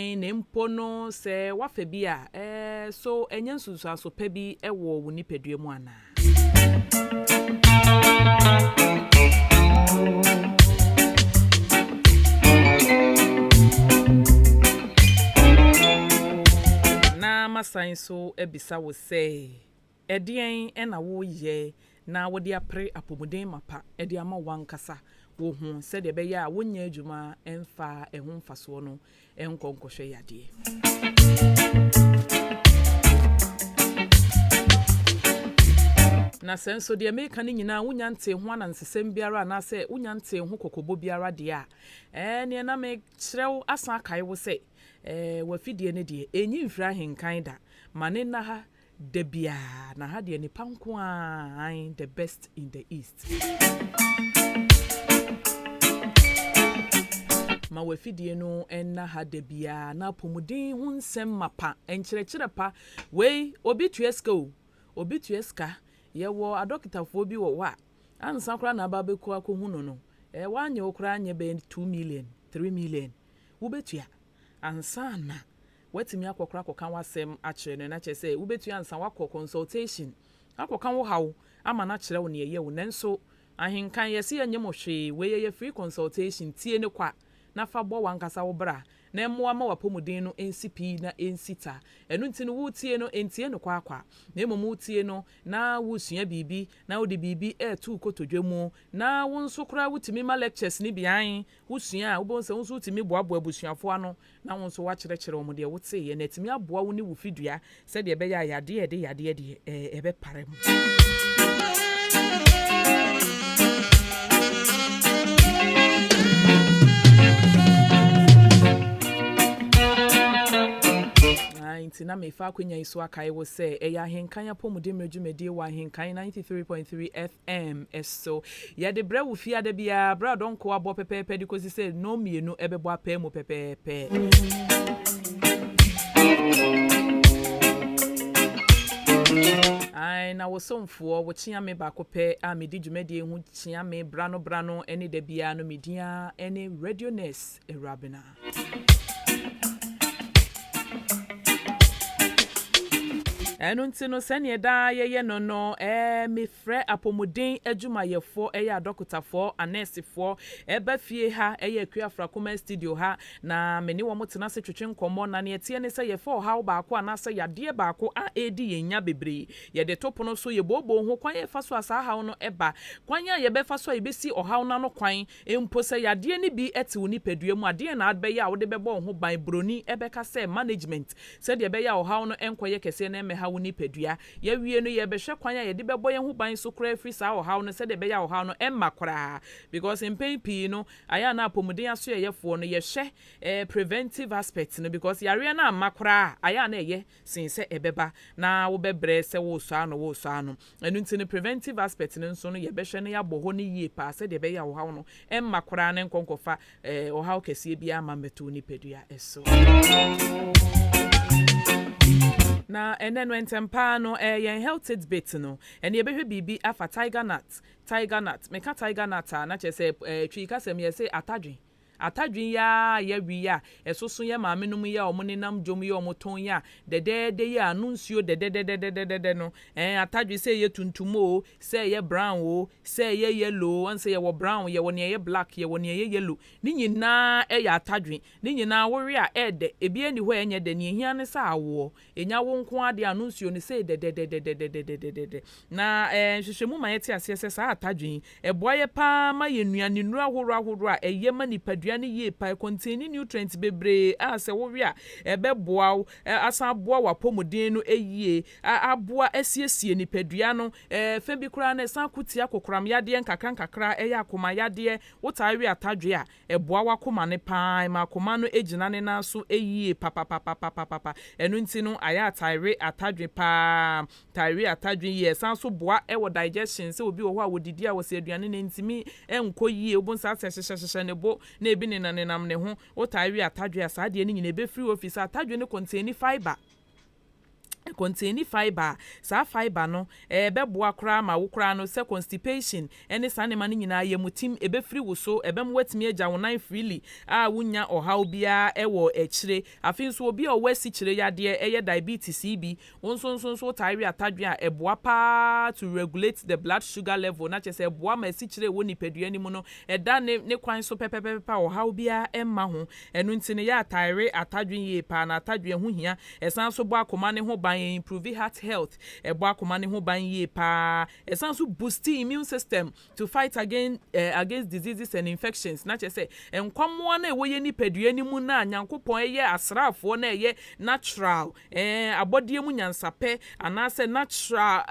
dan ne mpo no se wafa bi a so enye nsusu aso pa bi ewo wo nipadua mu ana na masan so ebisa wo se edien na wo ye na wo de apre apomuden mapa ede ama wankasa wo hu se de be ya wonya adwuma emfa ehun mfaso no enkonkɔhwɛ yade na senso de America ni nyina wonya nte ho anansesem biara na se wonya nte ho kokobo biara de a ne na me kyerɛw asan akae wo se wafidie ne de enyi mfira Ahenkan da mane na ha de bia na ha de nipa nko a the best in the east ma wafidie no enna ha de bia na pomuden ho nsɛm mapa enkyerɛkyerɛ pa wei obi tueska yewo adokitafo bi wo wa ansa kra na aba beku akohu no wanye okra anye be 2 million 3 million wo betua ansa na watimi akokra kokan wasem akire no na kyese wo betua ansa wakọ consultation akokan wo hawo ama na kyerɛ wo ne ye wo nanso Ahenkan yesi anye mo hwe we ye free consultation tie ne kwa na fa bo wankasa wo bra na emmoa ma wapomuden no NCP na ensita enu nti no wutie no entie no kwa na emomu wutie no na wusua bibi na wodi bibi tu kotodwemu na wonso kra wutimi ma lectures ni bian wusua wobonse wonso wutimi boaboa abusuafo ano na wonso wakyerɛkyerɛ wo de wote ye na timi aboa wo ni wo fidua se de be ya yade de ebe parem na mefa akwenya iso akai wo se eya Ahenkan apomuden medwumedi wa Ahenkan 93.3 FM eso ya de bra wo fia da bia bra donko abo pepepe di kosi se no mienu ebebo apa mu pepepe ai na wo somfo wo chia me ba kope a me di dwumedi hu chia me brano ene da bia no media ene radioness Awurabena enu nti no sene da ye no me frɛ apomuden adwumayefo adokotafo anesefo eba fie ha akuafra koma studio ha na meni wo motena se twetwe nkomo na ne tie ne se ye fo ha ba ko anase yade ba ko a edi yenya bebre ye de topo no so ye bobo ho kwan ye fa so asa ha no eba kwan ye be fa so ye besi oha no no kwan empo se yade ne bi eti woni padua mu ade na adbe ya wo de bebo ho ban broni ebeka se management se de be ya oha no enkoye kese na me woni padua ya wie no ye behwe kwan ya ye de bebo ye hu ban so kra free sa o haw no se de be ya o haw no emma kra because in pain no aya na apomuden aso ye fo no ye hwe preventive aspect no because yare na amma kra aya na ye sinse ebeba na wo bebre se wo so ano enu nti no preventive aspect no nso no ye behwe no ya boho no yie pa se de be ya o haw no emma kra ne nkonkofa o haw kese bia ama metu ni padua eso na enen wentempa no yen health bit no ene ye behwe bibi afa tiger nut meka tiger nut na chese twi kasem ye se atadwen ya wi ya esoso ye maame no mu ya omonenam dwom ye omoton ya dedede ya anunsuo dedede no atadwen se ye tuntumo se ye brown o se ye yellow on se ye wo brown ye wo ne ye black ye wo ne ye yellow ni nyina ya atadwen ni nyina wori a ede ebi ani ho enye de ne hia ne sa awo enya wo nko ade anunsuo ne se dedede na hwehwemu ma ye ti ase se sa atadwen eboye pa ma ye nuane nura ahoro a eye ma nipadua ne ye pa contain nutrients bebre ase wo wi a ebeboa asa boa wapomuden no eyie aboa asiesie nipadua no fa bi kura na san kutia kokram yade nkakra eya akoma yade wotawe atadwe a eboa wakoma ne pa ma akoma no ejina ne na so eyie papa enu nti no aya atire atadwe pa tire atadwe ye san so boa ewo digestion se obi wo ho a wodidi a wo se aduane ne ntimi enko yie obonsa hyehyehye ne bo na ebi ne nanenam ne ho wotawe atadwe asa de ne nyina be free office atadwe ne contain fiber contain fiber sa fiber no beboa kra ma wo kra no se constipation ene sa ne ma nyina ye mutim free wo so ebem watimi agya wonan freely a wonya ohaw bia ewo ekire afin so obi o wasi kire yade eye diabetes bi wonso tire atadwe a eboa pa to regulate the blood sugar level na chese eboa ma si kire wo nipadua ni mu no eda ne kwan so pepepepa ohaw bia emma ho enu ntine ya tire atadwe ye pa na atadwe ho hia esan so bo akoma ne ho ban improve heart health ebo akoma ne ho ban ye pa esan so boost immune system to fight against diseases and infections na che say enkwamo na ewo ye nipadua ni mu na nyankopon ye asrafo na ye natural abodie mu nyansape anase natural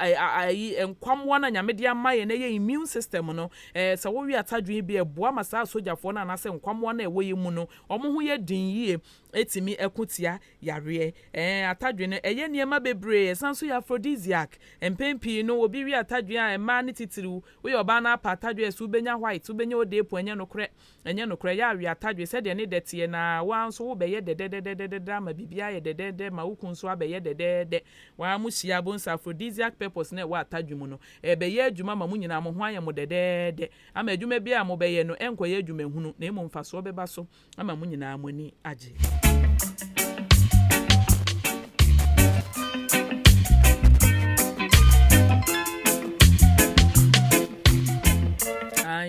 enkwamo na nyamede amaye na ye immune system no so wo wi atadwe bi ebo amasa sojafo na anase enkwamo na ewo ye mu no omo ho ye din yie etimi ekutia yare atadwe no eye niema bebre sanso ya aphrodisiac empempi no obi wi atadwe a ema ne titiru we oba na apa atadwe su benya white ubenya odepo enye no kre ya wi atadwe se de ne detie na wanso wo beye de ma bibia ye de ma wukunso abeye de wa mu hia bonsa aphrodisiac purpose na wa atadwe mu no beye adwuma ma mu nyina mo ho aye mo de ama adwuma bia mo beye no enkoye adwuma hunu na emo mfaso beba so ama mu nyina amoni age.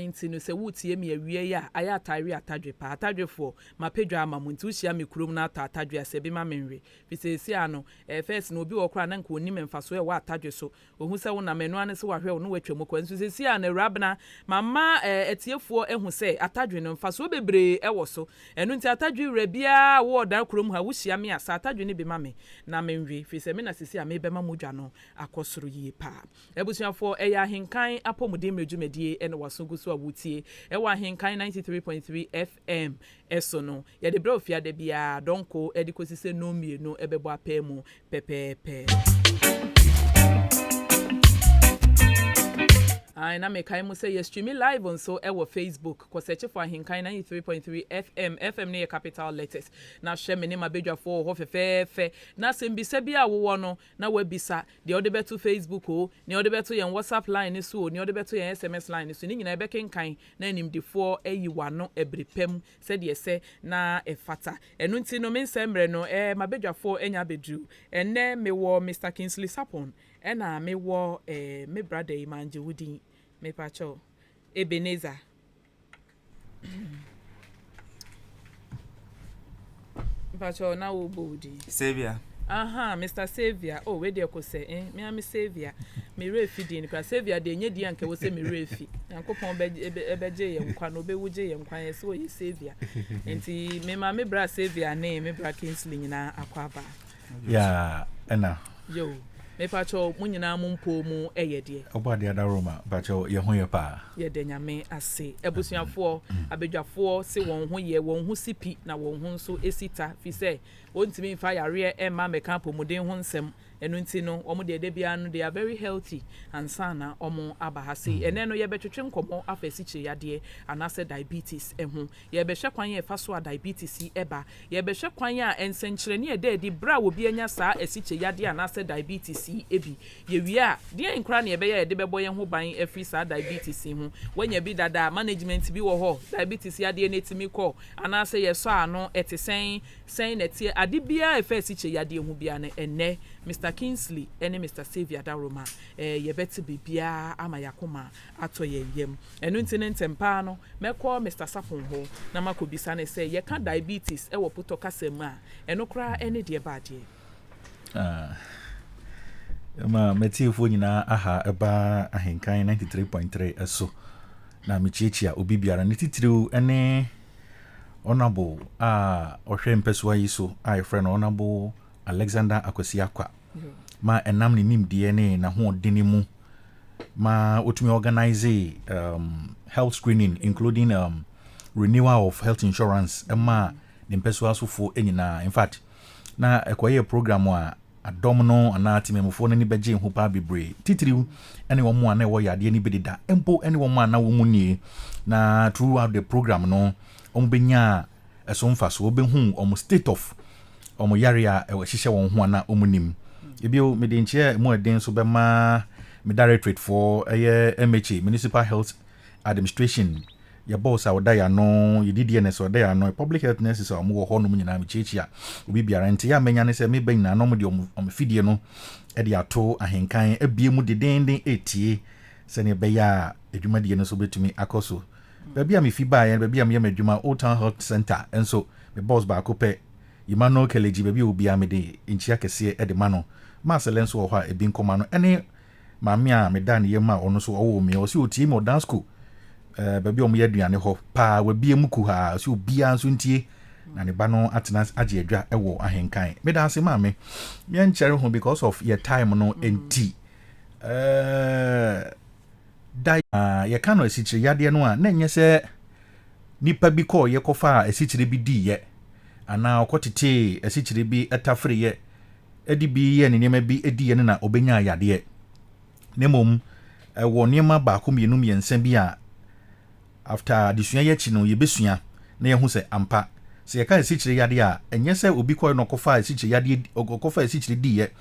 Ntino se wutie me awie ya aya atare atadwe pa atadwe fo mapedwa ama mu ntu hia me kurom na atadwe asebi ma menwe fisesi ano first no obi wokra na nka onim mfaso e wa atadwe so ohu se wo na menu ane se wahwe wo no watwam kwa nsu sesi ana Awurabena mama etiefuo ehu se atadwe no mfaso bebre ewo so enu nti atadwe wrabia wo dan kurom ha wo hia me asa atadwe ne be ma me na menwe fise me na sesi a me be ma modwa no akosoro yie pa ebusuafo eya Ahenkan apomudem redwumadie ene wasungu so awutie ewa Ahenkan 93.3 FM eso no ye de brofia de bia donko edikosise no mienu ebebo apemu pepepe na me kai mu say yes stream live on so ewo Facebook ko search for Ahenkan 93.3 FM ne capital letters na hwe me ne mabedwafo ho fefefe na sembisa bia wo no na wabisa de odebeto Facebook o ne odebeto yen WhatsApp line so ne odebeto yen SMS line so ni nyina ebekenkan na animdefo ayiwa no ebrepem se de se na efata enu nti no me nsembre no mabedwafo enya bedru enne me wo Mr. Kingsley Sapon ena me wo me brother Imanje Wudi me pacho Ebenezer pacho na wo bodi Savior Mr. Savior we dey ko say me am Savior me refi din kwa Savior de nye di anke wo say me refi yankopon beje ye nkwa no bewuje ye nkwa ye so ye Savior enti me ma me bra Savior ne me bra Kingsley nyina akwaba ya ena yo me pacho munyina mumpo mu eyede obade ada Roma pacho ye ho ye pa ye de nyame ase ebusuafo abedwafo se won ho ye won ho sipi na won ho nso esita fi se wontimi mfa yare emma meka pomuden ho nsem enu nti no omo de bia no they are very healthy and sana omo abahase ene no ye betwetwe nkomo afasiche yade anase diabetes ehu ye behwe kwan ye faso a diabetes eba ye behwe kwan a ensenkyerene e de bra wo bi anya saa asiche yade anase diabetes ebi ye wi a de nkra na ye be ye de bebo ye ho ban afri saa diabetes hu wanya bi dada management bi wo ho diabetes yade netimi ko anase ye so ano etesen netie ade bia afasiche yade hu bia ne enne Mr. Kingsley ene Mr. Savior Daroma ye beti bibia ama yakoma ato ye yem enu ntine ntempa no mekọ Mr. Sapon ho na makobisa ne say ye ka diabetes e wo puto kasem a eno kra ene de baade ma metiefo nyina aha eba Ahenkan 93.3 eso na michiechia obi biara ne titiriu ene honorable ohwe mpeswa yiso friend honorable Alexander Akwasiakwa ma enam ni nimdie ne na ho deni mu ma otumi organize health screening including renewal of health insurance ma the mpeswa sofo enyina in fact na ekoye program a adom no anati memofo no ni beje ho pa bebre titiriu ene wo mu ana wo yade ni bedida empo ene wo mu ana wo mu nie na throughout the program no ombenya esomfa so obehu state of omo yare a hihye won ho ana omunim ebio me de nche mo eden so be ma me directorate for MHA Municipal Health Administration ya boss a oda ya no ye DDNS oda ya no public health nurses a mo ho no nyina me chechi a obi biara nti ya menya ne se me ban na no mo de om fidie no e de ato ahenkan abie mu de denden etie se ne be ya adwuma de no so betumi akoso baby am fi ba ya baby am ye madwuma Old Town Health Center enso me boss ba ko pe Imano Keleji baby obi am de nchia kese e de ma no ma selenso wo ha ebi nkoma no ene maame a me dan ye ma ono so owo me o si oti mo dance school baby omo yaduane ho pa wa bie muku ha si obia nso ntie na ne ba no atena age adwa ewo ahenkan me da ase maame me enchere ho because of your time no enti dai ye kan no esichire yade no a na nye se nipa bi ko ye kofa esichire bi di ye ana okotete esichire bi etafre ye edi bi ye ne nema bi edi ye na obenya yade ye nemom wo nema ba ko mienu miensa bi a after disua ye chi no ye besua na ye hu se ampa se ye ka esichire yade a enye se obi ko no kofa esichire yade kofa esichire di ye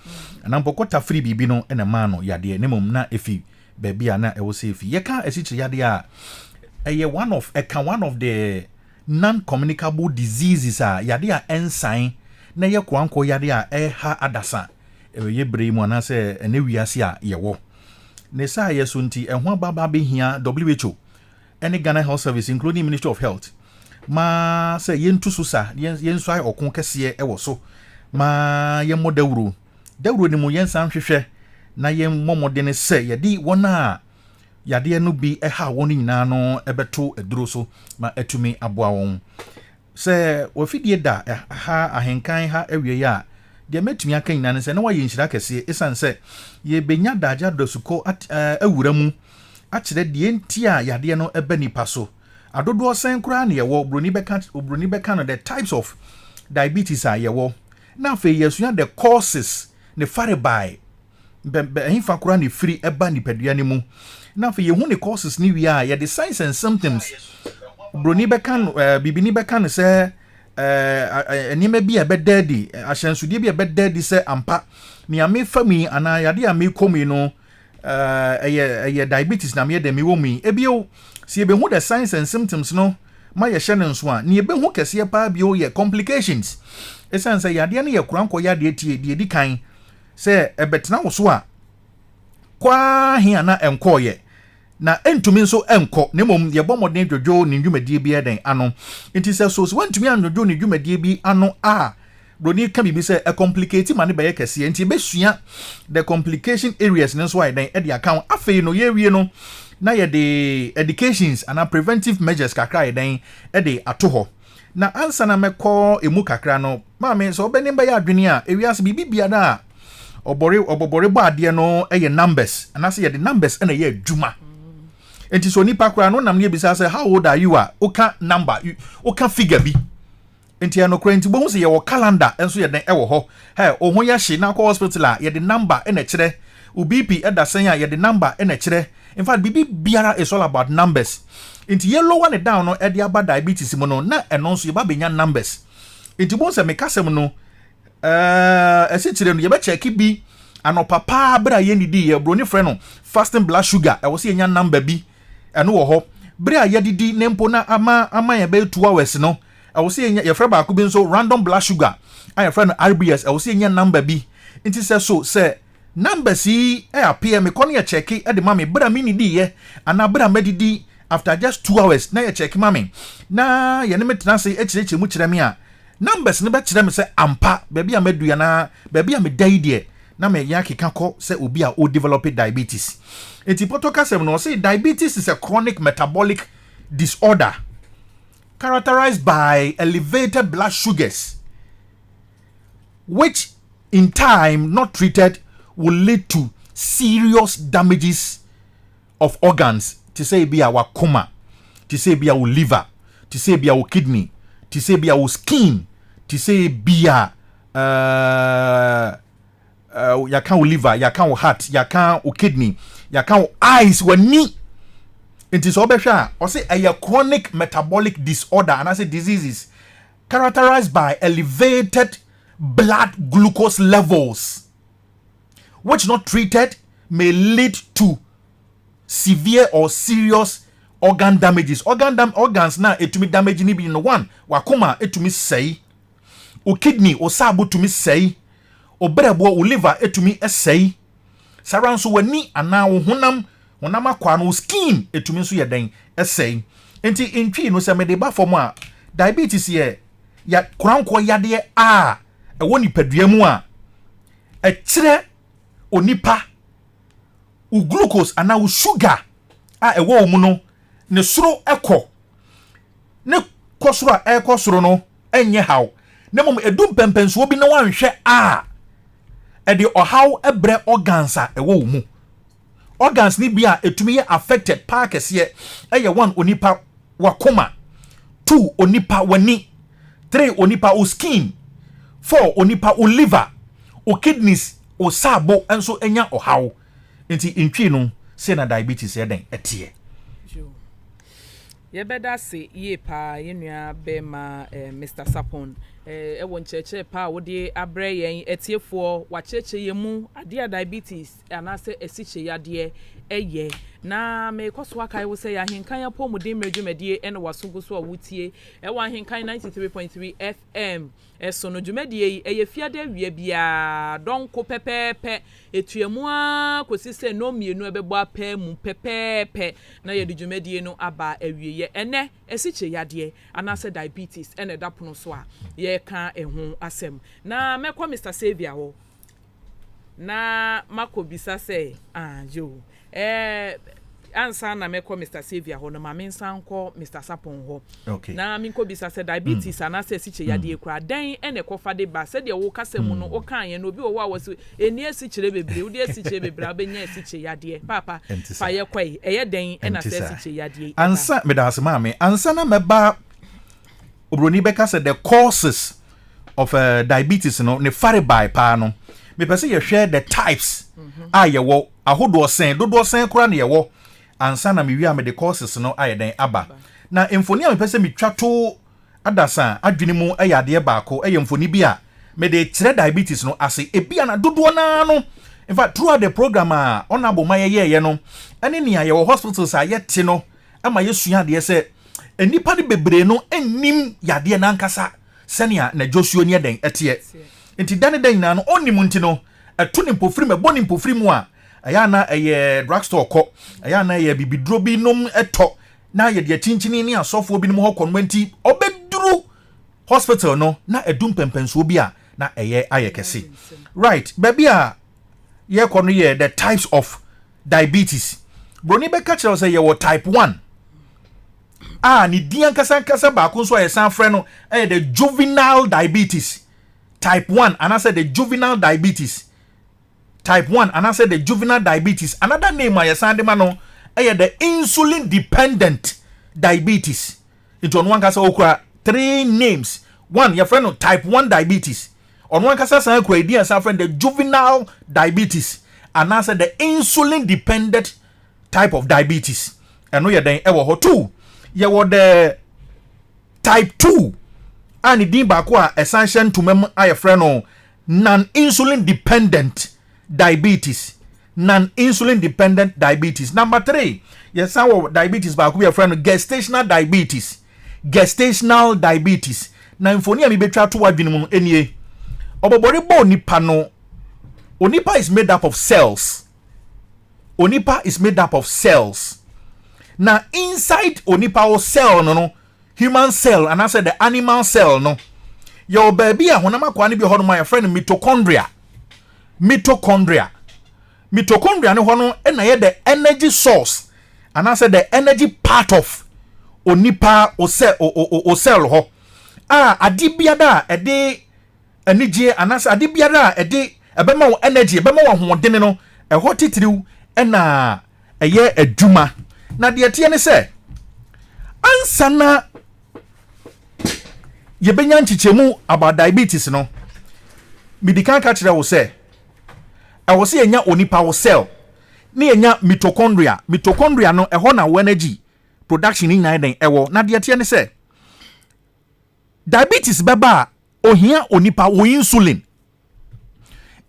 ana mpoko tafre bibi no ena ma no yade nemom na efi baby ana e wo se efi ye ka esichire yade a one of the non-communicable diseases a yade a ensign na ye kwanko yade a ha adasa ye brei mu ana se ene wiase a ye wo ne sa ye so nti ehwa baba be hia WHO any Ghana Health Service including Ministry of Health ma se ye ntu so sa ye nso ai okon kese e wo so ma ye modawuro ni mu ye nsan hwehwe na ye momode ne se ye di wona yade no bi ha won nyina no ebeto eduro so ma atumi aboa won se wafidie da ha ahenkan ha awie ya de metumi aka nyina ne se na waye nhyira kese esan se ye benya daja dosuko awura mu akire de ntia yade no eba nipa so adodo sen kura na ye wo broni beka no the types of diabetes a ye wo na fe yesua the causes ne fare by himfa kura ne free eba nipadua ne mu na fe ye hu ne causes ni wi a ye the signs and symptoms broni beka bibini beka no se enima bi ebedadi ahyansudie bi ebedadi se ampa ni ame fami ana yade ame komi no eye diabetes na me de me wo mi ebio si ebe hu the signs and symptoms no ma ye hye ne nso a ni ebe hu kese pa bio ye complications esan se yade ne ye kuranko yade tie de di kan se ebetena wo so a kwa hia na enko ye na entumi nso enko ne mom ye bomodin dwodwo ne dwumadie bi eden ano enti se so wantumi anodwo ne dwumadie bi ano a broni ka bibi se a complicate mane be ye kese enti besua the complication areas ne so eden e de account afei no ye wie no na ye de educations and preventive measures kakra eden e de ato ho na ansa na mekọ emu kakra no ma me so obeni ba ya adwene a ewiase bibi bia da obobore bo ade no e ye numbers and say ye the numbers na ye adwuma enti so nipa kra no nam ne bisa say how old are you a oka number oka figure bi enti ano kra enti bo hu say ye wo calendar enso ye den e wo ho ohun ya hye na ko hospital a ye the number na kire uBP edasen a ye the number na kire in fact bibi biara is all about numbers enti ye lower ne down no e de aba diabetes mo no na eno nso ye ba benya numbers enti bo se me kasem no esi kire no ye be check bi anopapa bra ye nidi ye broni frɛ no fasting blood sugar e wo se nya number bi eno wo ho bra ye didi nempo na ama ye be 2 hours no e wo se ye frɛ ba ko bi nso random blood sugar aye frɛ no RBS e wo se nya number bi nti se number si appear me kon ye check e de mama bra mi nidi ye ana bra medidi after just 2 hours na ye check mama na ye ne metena se ekireche mu kire me a numbers ne be kire me se ampa baby a medu ya na baby a me dai de na me ya keka ko se obi a o develop diabetes enti potokasem no say diabetes is a chronic metabolic disorder characterized by elevated blood sugars which in time not treated will lead to serious damages of organs to say be our coma to say be our liver to say be our kidney to say be our skin to say be ya kan liver ya kan heart ya kan kidney ya kan eyes wani enti so obehwa o say a chronic metabolic disorder and I say diseases characterized by elevated blood glucose levels which not treated may lead to severe or serious organ damages. Organs na etumi damage ni bi no one. Wakoma etumi sei. O kidney o sabo tumi sei. O brebo o liver etumi sei. Saranso wani ana wo honam akwa no skin etumi so yeden sei. Enti intwi no se me de ba for mo a diabetes ye ya kranko yade a ewo nipadua mu a kire onipa u glucose ana u sugar a ewo mu no ne soro ekọ ne kosoro a ekosoro no enye haw ne mom edum pempenso bi na wanhwe a ede ohaw ebre organs a ewo mu organs ni bia etumi ye affected parkes ye eye one onipa wakoma 2 onipa wani 3 onipa o skin 4 onipa o liver o kidneys o sabo enso enya ohaw enti intwi no se na diabetes eden etie yebeda se ye pa yenua be ma Mr. Sapon won cheche pa wo de abre yen etiefo wa cheche yemu ade diabetes anase esiche yade eye na me koso akai wo se ya Ahenkan ya pomuden mredwumadie ene wasogo so awutie wa Ahenkan 93.3 FM eso no dwumadie eye fiade wie bia donko pepepe etuemu a kosise no mienu ebebo apa mu pepepe na ye dwumadie no aba awieye ene esiche yade anase diabetes ene dapono so a ye ka ehun asem na mekọ Mr. Savior ho na makobisa se jo ansa na mekọ Mr. Savior ho no ma mensan kọ Mr. Sapon ho okay. na minko bisa se diabetes anase siche yade ekura den ene kofa de ba se de wo kasem no o kan ye no bi wo awo eni asichire bebre wo de asichire bebre abenya asiche yade papa fa ye kwai eye den ena se asiche yade ansa me da asema me ansa na meba obroni beka se the causes of diabetes no ne fare by pa no me pese ye hwe the types ye wo ahodo sen kura ne ye wo ansa na me wi am the causes no den aba na emfoni a me pese me twato adasa adwene mu ade baako emfoni bi a me de kire diabetes no ase ebia na dodo na no in fact throughout the program honorable maye no ene nia ye wo hospitals a ye te no ama yesua de se enipa de bebre no ennim yade na nkasa senia na Joshua ni den etie enti dane den na no onim nti no eto ne mpofiri me boni mpofiri mu a aya na eye drugstore ko aya na eye bibidro bi nom eto na ye de chinchini ni asofo bi no ho konmo nti obeduru hospital no na edum pempenso bi a na eye ayekese right baby a ye kono ye the types of diabetes broni be catch us say ye type 1 ni dian kasa ba ko so ayesan frɛ no the juvenile diabetes type 1 and I said the juvenile diabetes type 1 and I said the juvenile diabetes another name ayesan de ma no the insulin dependent diabetes it on one kasa okura 3 names one your friend no type 1 diabetes on one kasa san okura dian san friend the juvenile diabetes and I said the insulin dependent type of diabetes and no ye den ewo ho 2 ye wo the type 2 and din ba ko a essential to mem aye friend no non-insulin dependent diabetes non-insulin dependent diabetes number 3 yes our diabetes ba ko be friend no gestational diabetes na infoni a mi betwa to wadwene mu enie obobori bo nipa no onipa is made up of cells na inside onipa o cell no human cell and I said the animal cell no your baby a honama kwa ni bi hono my friend mitochondria no hono na ye the energy source and I said the energy part of onipa o cell ho adibiada ede anije anasa adibiada ede ebema wo energy ebema wo hoɔden no ɛhɔ titiriw ɛna ɛyɛ adwuma na de tie ne sɛ ansa na yebenya nchichemu about diabetes no medical ka kyerɛ wo sɛ ɛwɔ sɛ yenya onipa wo cell ne yenya mitochondria no ɛhɔ na wo energy production ni nyina den ɛwɔ na de tie ne sɛ diabetes bɛba ohia onipa wo insulin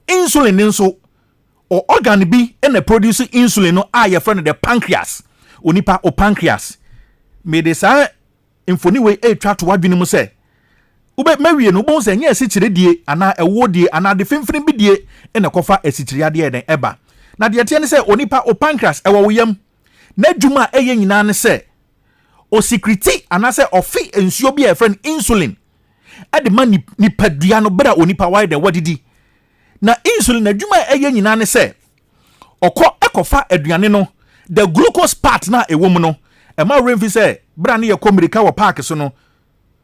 nso or organ bi and produce insulin no a your friend the pancreas onipa o pancreas me de sa infoni we e twa to wadwene mu se ube mawie no bon se nya asikyire die ana ewo die ana de fimfini bi die ene kofa asikyire ade eden eba na de tie ne se onipa o pancreas ewo woyam na dwuma eye nyina ne se o secrete ana se ofi ensuo bi e friend insulin ade ma ni padua no bra onipa why de wadidi na insulin na dwuma eye nyina ne se ekofa aduane no the glucose part na ewo mu no e ma remfi se bra ne ye komirika wo park so no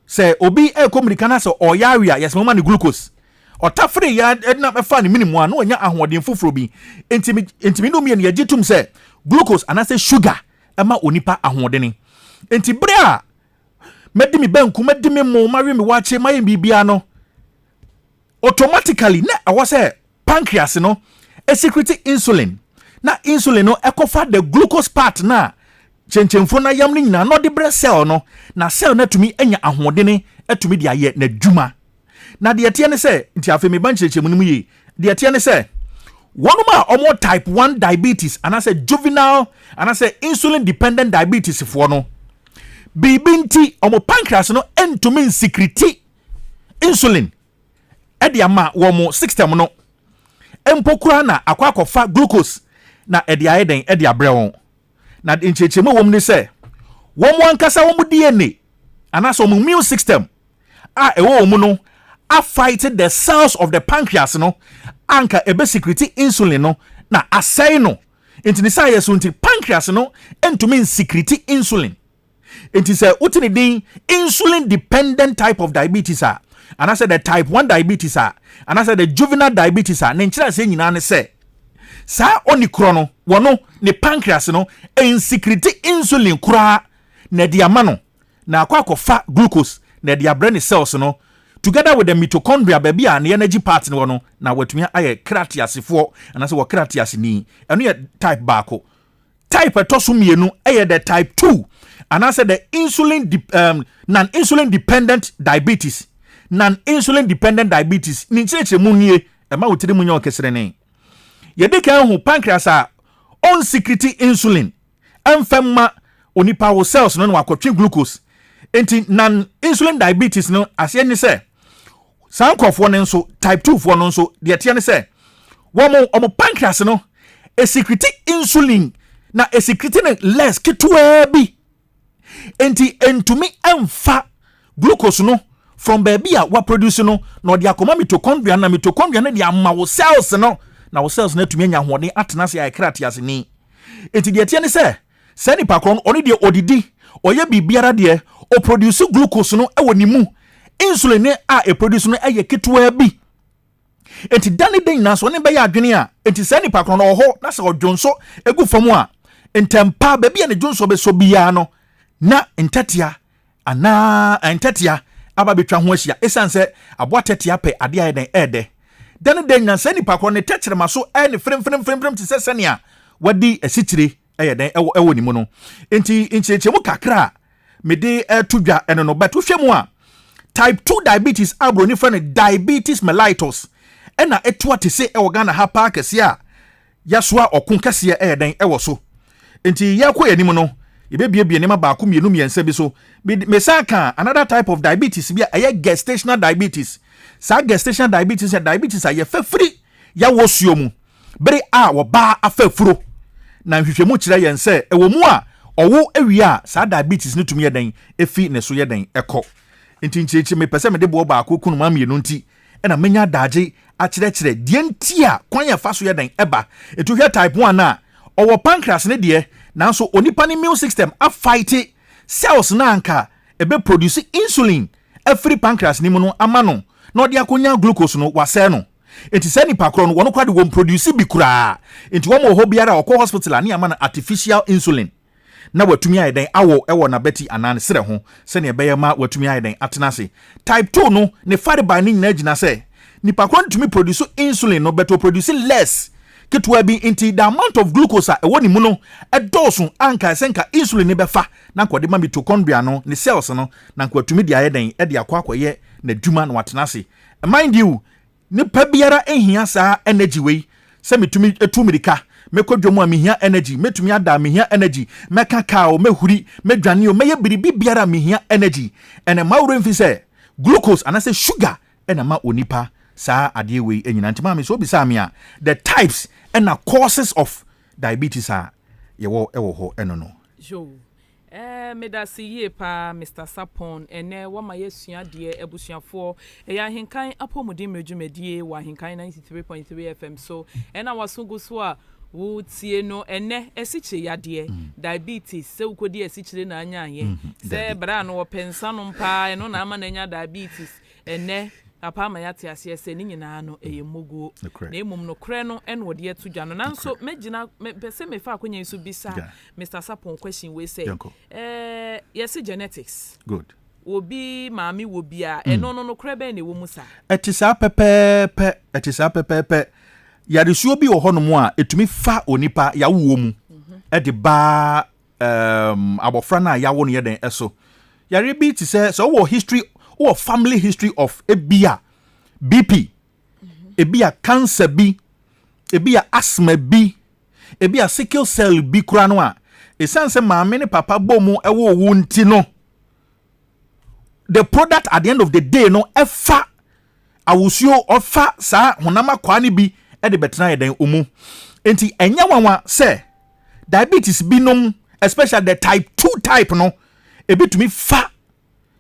se obi komirika na se oyawia yes mama ni glucose otafre ya na befa ni minimum a no nya ahoden foforo bi entimi no mi ne yegitum se glucose ana se sugar e ma onipa ahoden enti bra medi mi banku medi mi mo ma mi wache ma yin bibia no automatically na awose pancreas no a secrete insulin na insulin no ekofa the glucose part na chenchemfo na yam ni nyina no de bre cell no na cell na tumi anya ahodene atumi de aye na dwuma na de tie ne se nti afa me ban chenchemu ni mu yi de tie ne se wonuma omo type 1 diabetes ana se juvenile ana se insulin dependent diabetes fo no bibinti omo pancreas no entumi secrete insulin edi ama wo system no empokura na akwakofa glucose na edi ayeden edi abre won na nchechemu wom ni se wom ankasa wom DNA anaso wom immune system ewo wom no a fight the cells of the pancreas no anka ebe secrete insulin no na asay no enti sa yeso nti pancreas no entumi secrete insulin enti se utini din insulin dependent type of diabetes and I said the type 1 diabetes and I said the juvenile diabetes nenchira se nyina ne se sa onikro no wono ne pancreas no secrete insulin kura na diama no na akwakofa glucose na dia brain cells no together with the mitochondria baby and the energy part no no na watumi aye kratiasefo and I say wo kratias ni eno ye type baako type etoso mienu the type 2 and I said the non-insulin dependent diabetes non-insulin dependent diabetes ni cheche munie ma wotiri munya okesere ne yede kan hu pancreas on secrete insulin emfemma onipa wo cells no wakotwe glucose enti non-insulin diabetes no ase ni se sankofo ne nso type 2 fo no nso de tie ne se wo pancreas no secrete insulin na secrete ne less kitwa bi enti entumi emfa glucose no from baby wa produce no na de akoma mitochondria na mitochondria na de ama wo cells no na wo cells na tumi anya hoden atena se akratias ni enti de tie ne se ni pakron oni de odidi oye bibiara de o produce glucose no ewo ni mu insulin ne produce no eye ketwa bi enti dani den na so ne be ya adwene enti se ni pakron oho na se odwonso egu famu entempa baby ne dwonso be so bia no na entetia ana entetia aba betwa ho ahia esanse aboa tetia pe ade ayeden ede den nyansa nipa ko ne tekyerema so ne frem ti sesenia wadi asitire ayeden ewo ni mu no enti nchechemu kakra mede tudwa eno no beto hwemu type 2 diabetes abro ni friend diabetes mellitus ena eto te se ewo Ghana ha pa kese yasoa okun kese ayeden ewo so enti yakọ yanim no ibebie ne ma baako mienu miensa bi so mesaka another type of diabetes bi a gestational diabetes sa gestational diabetes ya diabetes aye fafiri ya wosuo mu bere wo ba afafuro na hwehwemu kire yense ewo mu owo awia sa diabetes ne tumi yeden efi ne so yeden ekọ ntinchichi me pese me de bo baako kunu ma mienu nti na menya daje a kire die nti a kwan ya fa so yeden eba etu hwe type 1 na owo pancreas ne de nanso onipa ni immune system a fight cells na anka ebe produce insulin every pancreas ni mu no amano na odi akonya glucose no wase no enti se nipa kro no wono kwade wo produce bi kura enti wo mo ho biara okọ hospital ani amana artificial insulin na watumi ayeden awo ewo na beti anan sere ho se ne ebe ma watumi ayeden atenase type 2 no ne fiber ni nyina gina se nipa kro ntumi produce insulin no beto produce less ketwa bi inti the amount of glucose ewo ni mu no edoso anka senka insulin ne befa na kwade ma mitochondria no ne cells no na kwatumi di ayeden e de akwakoye na dwuma na watenase mind you ne pa biara ehia saa energy we se metumi etu mirika mekodwomu a mehia energy metumi ada mehia energy meka kao mehuri medwane o meye biribi biara mehia energy ene mawuro mfi se glucose anase sugar ena ma onipa saa ade we enyina ntima me so bisa me a the types and the causes of diabetes are ewo ho eno no jo me da si ye pa Mr. Sapon ene wa ma yesua de ebusuafo Ahenkan apomudi medwumedie wa Ahenkan 93.3 FM so ena wasungu so a wo tie no ene esiche yade diabetes se ukodi esichire na anya ye se bra no opensa no mpa eno na ama na nya diabetes ene apa ma yate ase se ni nyina no eyemugu na emum no kre no ene wode etu dwa no nanso megina pese me fa akonya isu bisa Mr. Sapon question we say yes genetics good obi maami wo bia eno no kre be na wo musa etisa pepepe yaresuo bi wo hono a etumi fa onipa yawo mu de ba abofra na yawo no ye den eso yare bi ti say so wo history or family history of ebia BP ebia cancer bi ebia asthma bi ebia sickle cell bi kura no a esanse maame ne papa bomu ewo wo nti no the product at the end of the day no efa awusuo ofa sa honama kwani bi e de betena ye den omu enti enya wanwa se diabetes bi nom especially the type 2 type no ebitumi fa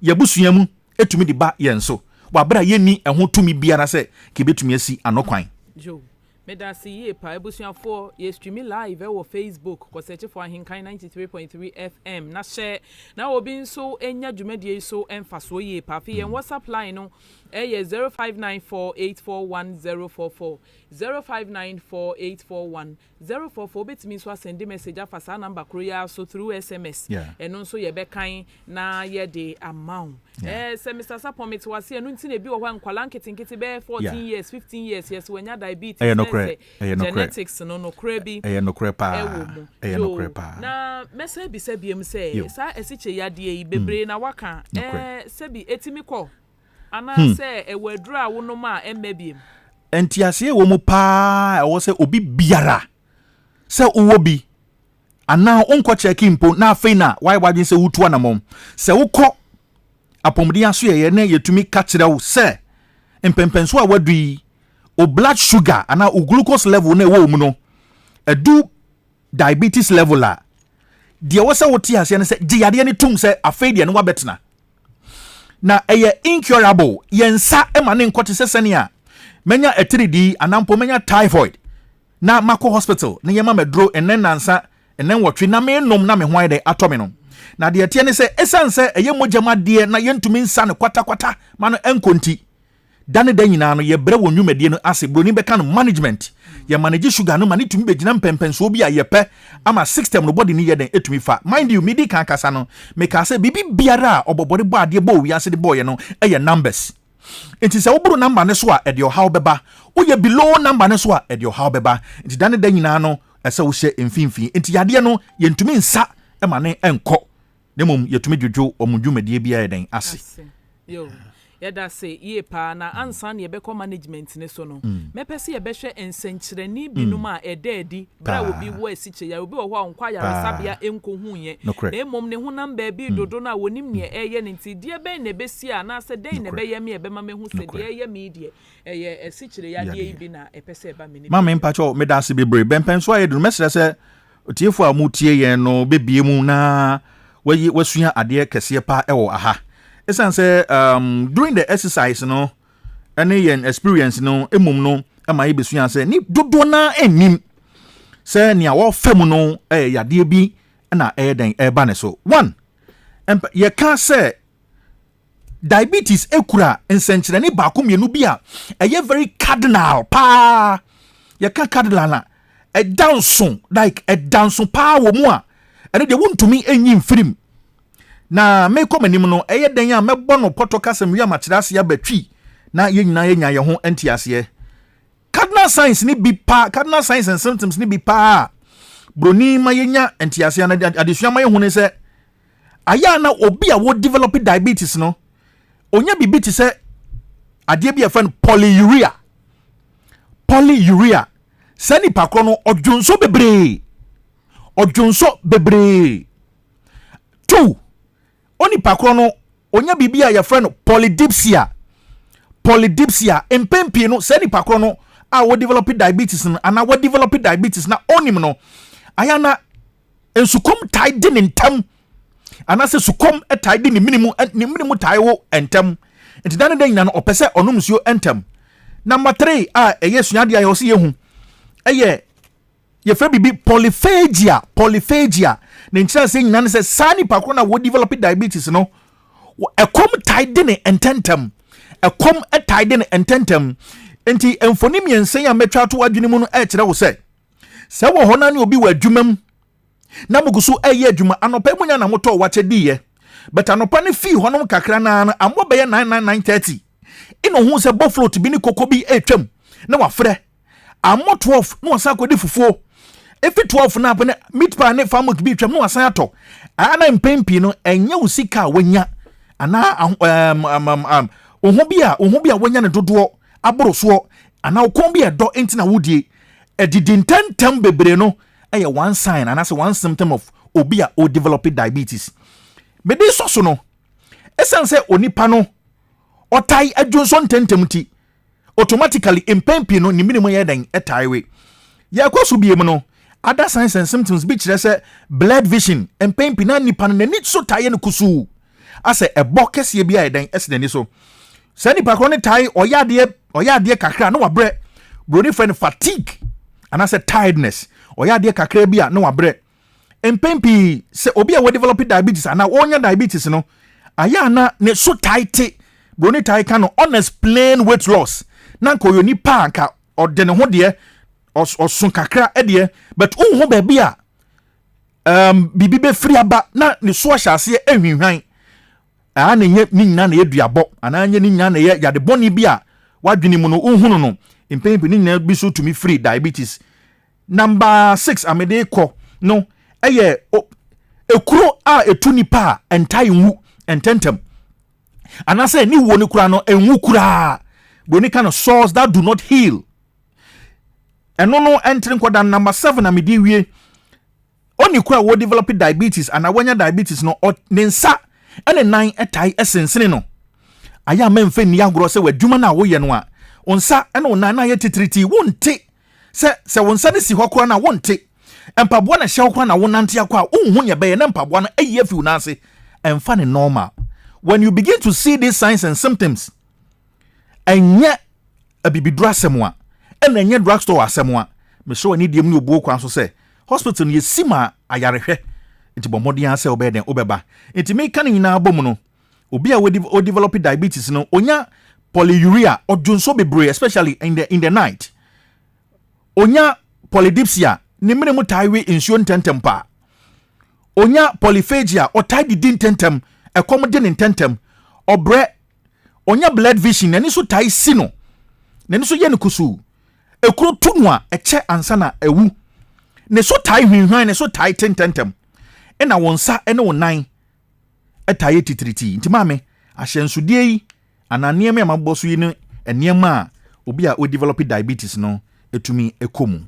yabusua mu etumi di ba yenso wabra yeni eho tumi biara se ke betumi asi anokwan jo meda si ye pa ebusuafo ye stream live wo Facebook ko search for Ahenkan 93.3 FM na share na obi nso enya dwumadie so emfaso ye pa fi yen WhatsApp line no 0594841044 0594841044 betimi so send message afasa number kroya so through SMS eno nso ye bekan na ye de amount se Mr. Sapomit wase enu nti na bi wo hwa nkwala nketinketi be 14 years 15 years yes wenya diabetes genetics no krebi no krepa na message bi se biem se sa esiche yade yi bebre na waka se bi etimi ko ana se ewadura wono ma emmebiem entiase wo mu pa wo se obi biara se uwo bi ana onko checking mpo na afei na why wadin se wutu anamom se wukọ apomdi aso ye ne yetumi ka kire wo se empempenso a wadui o blood sugar ana o glucose level na wo mu no edu diabetes level a de wo se woti ase ne se giyade ne tum se afei de ne wabetena na eye incurable yensa ema ne nkote sesenia menya etridi anampo menya typhoid na mako hospital na yema medro enen nansa enen wotwe na me nom na me hwan de atomi no na de tie ne se esanse eye mojama de na yentumi nsa ne kwata mano enkonti dane da nyina no ye bre wo nwumedie no ase broni beka no management ye manage sugar no mani tumi begina mpempenso bi a ye pe ama system no body ni ye den etumi fa mind you midi kan kasa no me ka se bibi biara obobode bo ade bo wi ase de boy no eye numbers enti se woburu number ne so a ede how beba wo ye below number ne so a ede how beba enti dane da nyina no ese wo hye emfimfin enti yade no ye ntumi nsa e ma ne enko nemom ye tumi dwodwo omudwumedie bia ye den ase yo yada se ye pa na ansa na yebekọ management ne so no mepese yebehwe ensenkyereni binuma ededi bra obi wo asiche ya obi wo ho nkwa ya sabia enkohu ye na emom ne honam ba bi dodo na wonim ne eye ne nti die ben ne besi a na se den ne beye me ebema mehu se die eye me die eye asikyere ya die bi na epese eba me ni mama mpacho me da se bebre bempenso aye do mesere se otiefo amutie ye no bebie mu na wasua ade kese pa ewo aha esan say during the exercise no any experience no emum no ama yebesua say ni dodo na enim say ni awo fam no yade bi na den eba ne so one ye can say diabetes ekura ensenkyere ni ba komienu bi a eye very cardinal pa ye can cardinal na e downson like e downson pa wo mu a ene de wontumi enyim firim na me komanim no eye den ya mebọ no potokasem wi amachirase ya batwi na ye nyina ye nya ye ho entiase cardinal signs ni bi pa cardinal signs and symptoms ni bi pa broni ma ye nya entiase na adesua ma ye hu ne se aya na obi a wo develop diabetes no onya bibi ti se ade bi e fan polyuria Sani pakrono odwonso bebre 2 oni pakrono onya bibia ya friend polydipsia empempi no sani pakrono a wo develop diabetes no ana wo develop diabetes na onim no ayana ensukom tied in entam ana se sukom tied in minimum tie wo entam enti dan den na opese onum suo entam. Number 3 eye suade ayo se yehu eye ye fa bibi polyphagia ne nkyira se nyina ne se sani pakro na wo develop diabetes no ekom tied in ententam ekom tied in ententam enti emfoni miensen ya metwa to adwene mu no kire wo se wo hona ne obi wa adwumam na mugusu eye adwuma anopa munya na moto wa chediye but anopa ne fi honom kakra na ambo be 9:30 ino hu se bofloat bi ni koko bi etwam na wafrɛ amo 12 no wasa kodi fufuo efi 12 na apene meat pie ne famuk bi twam no wasa ato ana mpempi no enye usika wanya ana ohun bi a wanya ne dodo aboroso ana okon bi edo enti na wudie edidintantam bebre no eye one sign and as one symptom of obi a o develop diabetes me dey so no esense onipa no otai adwonso ntentem ti automatically impempi no ni minimum yeden etaiwe yakoso biem no other signs and symptoms bi kire se blood vision impempi na nipa no nani so taye no kusu ase ebo kese bi ayeden esedani so se nipa ko ne tai oyade kakra no wabre broni friend fatigue and as tiredness oyade kakra bi a no wabre impempi se obi a we develop diabetes ana wonya diabetes no aya na ne so tight broni tai ka no unexplained weight loss na ko yoni pa nka ode ne ho de osun kakra de but unho ba bia bibi be free aba na ne so ahyase ehwinhwan a na nye ni nyina na eduabo ana nye ni nyina na ye yade boni bia wadwene mu no unhunu no impempi ni nyina bi so to me free diabetes. Number 6 amede ko no eye ekuro a etuni pa entai nwu ententem anase ni wo ni kura no enwu kura boni kind of sores that do not heal eno no entering kwada. Number 7 amede wie oni kura wo develop diabetes ana wanya diabetes no nensa ene nan etai esensene no aya memfe ni agro se wadwuma na wo ye no a onsa ene onan na ye titriti wonte se wonsa ne si hokora na wonte empaboa na hye na wonante akwa unhu nya be na empaboa no ayi afi unase emfa ne normal. When you begin to see these signs and symptoms enye abibidura semwa ena enye drugstore asemwa me so ani diem ne obuo kwan so se hospital ye sima ayarehwe nti bomodi ase obeden obeba nti me kan nyina abom no obi a we develop diabetes no onya polyuria odwonso bebre especially in the night onya polydipsia ni mene mutaiwe insuo ntentempa onya polyphagia otai di ntentem ekomde ntentem obre onya blood vision nani so tai sino nani so ye ne kusu ekuro tunwa eche ansana ewu ne so tai hwinhwan ne so tai tententem ena wonsa ene wonan etaye titriti nti mame ahyensudie yi ananie me amaboso yi ne eniema obi a o develop diabetes no etumi ekomu.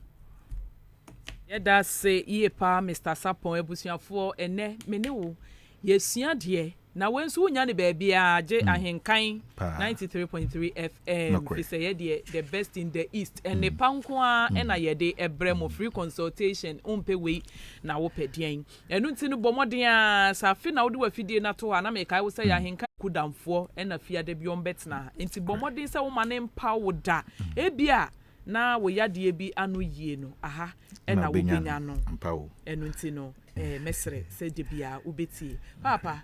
Yeda se iye pa Mr. Sapon ebusuafo ene menewo yesua de na wensu wonya ne baabi a je Ahenkan 93.3 FM fi say ye the best in the east and ne panko a na ye de ebremo free consultation umpe we na wo pedien enu nti no bomoden a safi na wo de wafidie na to na me kai wo say Ahenkan kudamfo na fiade biom betna nti bomoden se wo mane mpa wo da ebia na wo yade bi anu yie no aha na wo benya no enu nti no mesre se de bia ubeti papa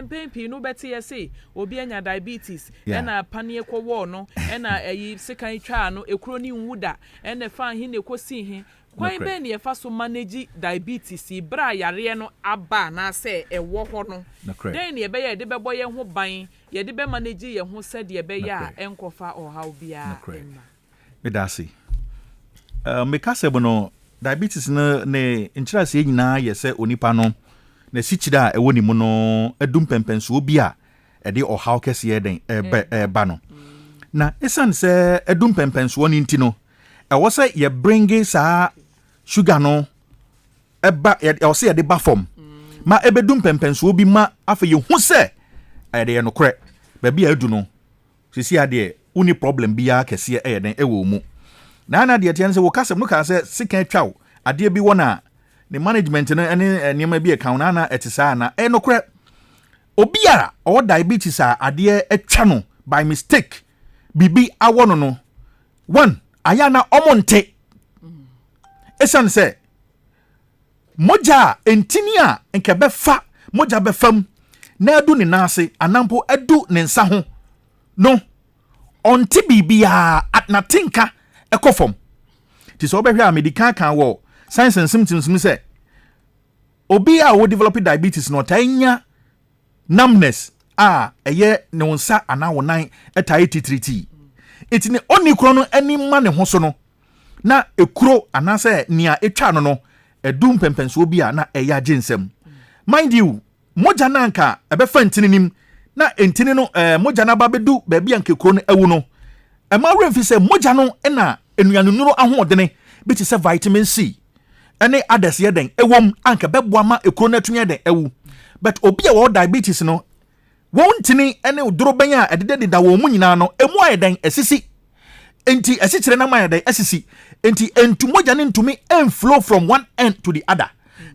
pempi no beti yesi obi anya diabetes na panie kwo wo no na ayi sekan twa no ekuro ni nwuda na fa hi ne kosi hi kwan be ne fa so manage diabetes bra yare no aba na se ewo ho no den ne be ye de bebo ye ho ban ye de be manage ye ho se de be ya enkofa ohaw bia emma medasi mekase bono diabetes no ne intrase nyina yese onipa no na sichira ewo ni mu no adum pempenso obi a ede ohaw kese ye den ba no na esan se adum pempenso ni nti no was say ye bring sa sugar no eba ye say de ba form ma ebedum pempenso bi ma afa ye hu se de no kre ba bia adu no sisi ade uni problem bia kese den ewo mu na de tie nse wo kasem no ka se sikan twaw ade bi wona the management no ene niam bi account na etisa na no kre obiara or diabetes ade etwa no by mistake bibi awono no one ayana omonte esan se moja entini a nke befa moja befam na adu ne nase anampo adu ne nsa ho no onti bibia atnatinka ekofom ti so obehwe a medical kan wo signs and symptoms say obi a wo develop diabetes no tanya numbness eye ne wonsa ana wonan etai titriti etini oni kro no ani ma ne ho so no na ekuro anase nia etwa no no edum pempenso obi a na eya ginsem mind you moja nanka ebefa ntininim na entini no moja na babedu ba bia nke kro no ewu no ema remfi se moja no na enuanunuro ahoodene bi ti se vitamin C ene others ye den ewom anka beboa ma ekro no atumi den ewu but obi a wo diabetes no wontini ene uduro benya edede da wo mu nyina no emu ayeden esisi enti esikyere na mayeden esisi enti entumoja ne ntumi flow from one end to the other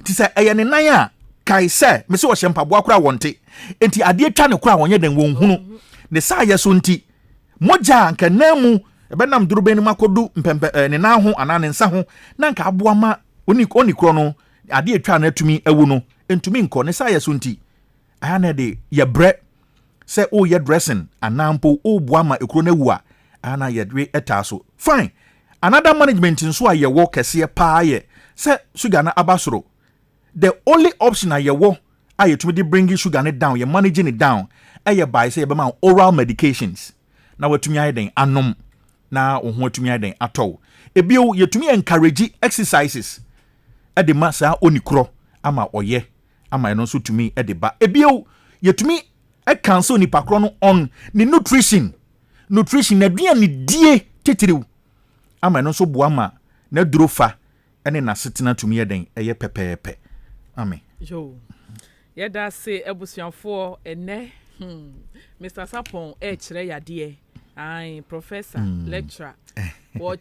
ti say eyene nan a kai say me se wo hyempabo akora wonte enti ade twa ne kora wonye den wonhunu ne sa yeso nti moja anka namu ebenam duro beni makodu mpempe ne nan ho ana ne nsa ho na nka aboa ma oni kro no ade twa na atumi ewu no entumi nko ne sa yeso nti ana de ye bre se o ye dressing anampo o boama ekro na wu a ana ye dwe etaso fine another management nso a ye wo kese pa ye se sugar na abasoro the only option a ye wo a ye tumi de bring sugar ne down ye managing it down ye by say ye be ma oral medications na watumi ayeden anom na wo ho watumi ayeden atɔ ebio ye tumi encourage exercises e de ma sa onikro ama oye ama eno so tumi e de ba ebio ye tumi e cancel ni pakro no on ni nutrition na duan ni die titiriw ama eno so boa ma na durofa ene na setena tumi eden eye pepepe amen yo yeda se ebusuafo ene Mr. Sapon kire yade ai professor lecturer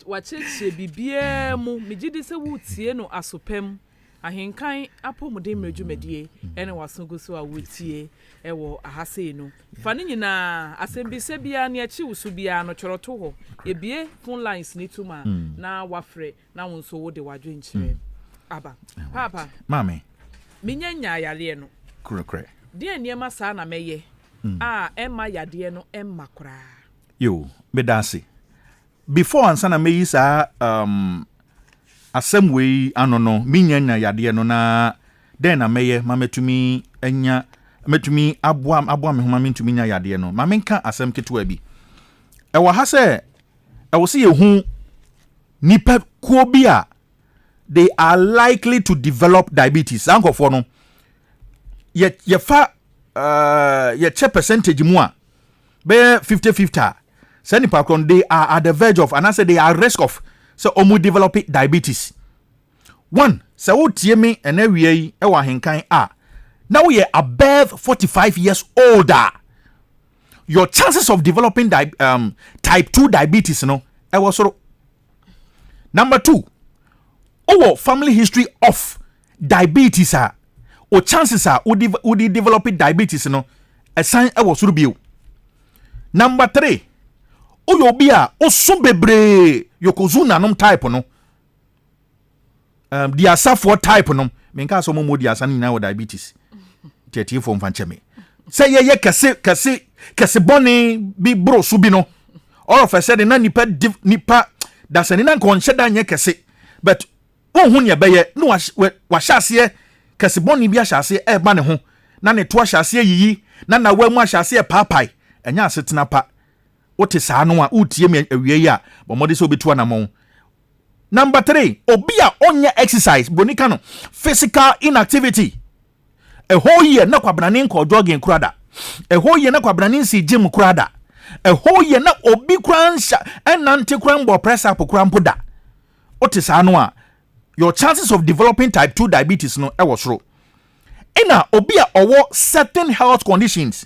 wacheche bibie mu migidi se wutie no asopem ahenkan apomode mredwumadie ene wasoguso a wutie ewo ahase no fane nyina asembise bia ne achi wusu bia no choroto ho ebie phone lines ni tuma na wafre na wonso wo de wadwenkyere aba papa mame minyanya yale no kure de niema sa na meye emma yade no emma kra yo medase before ansana meyi sa asem we anono minyanya yade no na den na meye mametumi enya metumi aboa me homa mentumi nya yade no mamenka asem ketewa bi ewa ha se ewo se yehu nipa ko bi a they are likely to develop diabetes ankofo no ye fa ye che percentage mu a be 50-50 say nipa kron they are at the verge of and I say they are at risk of so omu develop diabetes one say wo tie me enawie yi e wa henkan a now we are above 45 years older your chances of developing type 2 diabetes no e was so number 2 our family history of diabetes o chances are would develop diabetes no a sign e was so bio number 3 oyo bia oso bebre yokozuna nom type no dia safo type no menka so mo dia san nyina wo diabetes tete fo mfancheme say ye kase boni bi bro su bi no all of a sudden na nipa da sani na kon hyeda nye kase but ohun ye beye no wa hyase kase boni bi hyase e ba ne ho na ne to hyase yiyi na wa mu hyase papai enya asetena pa wote saa no a utie me awie ya bo mode so betu anamon. Number 3 obia onye exercise bonika no physical inactivity a whole year na kwabrane nko jogging krada a whole year na kwabrane si gym krada a whole year na obi kransha enante krambo press up krampo da otisano your chances of developing type 2 diabetes no e was low. Ena obi a owo certain health conditions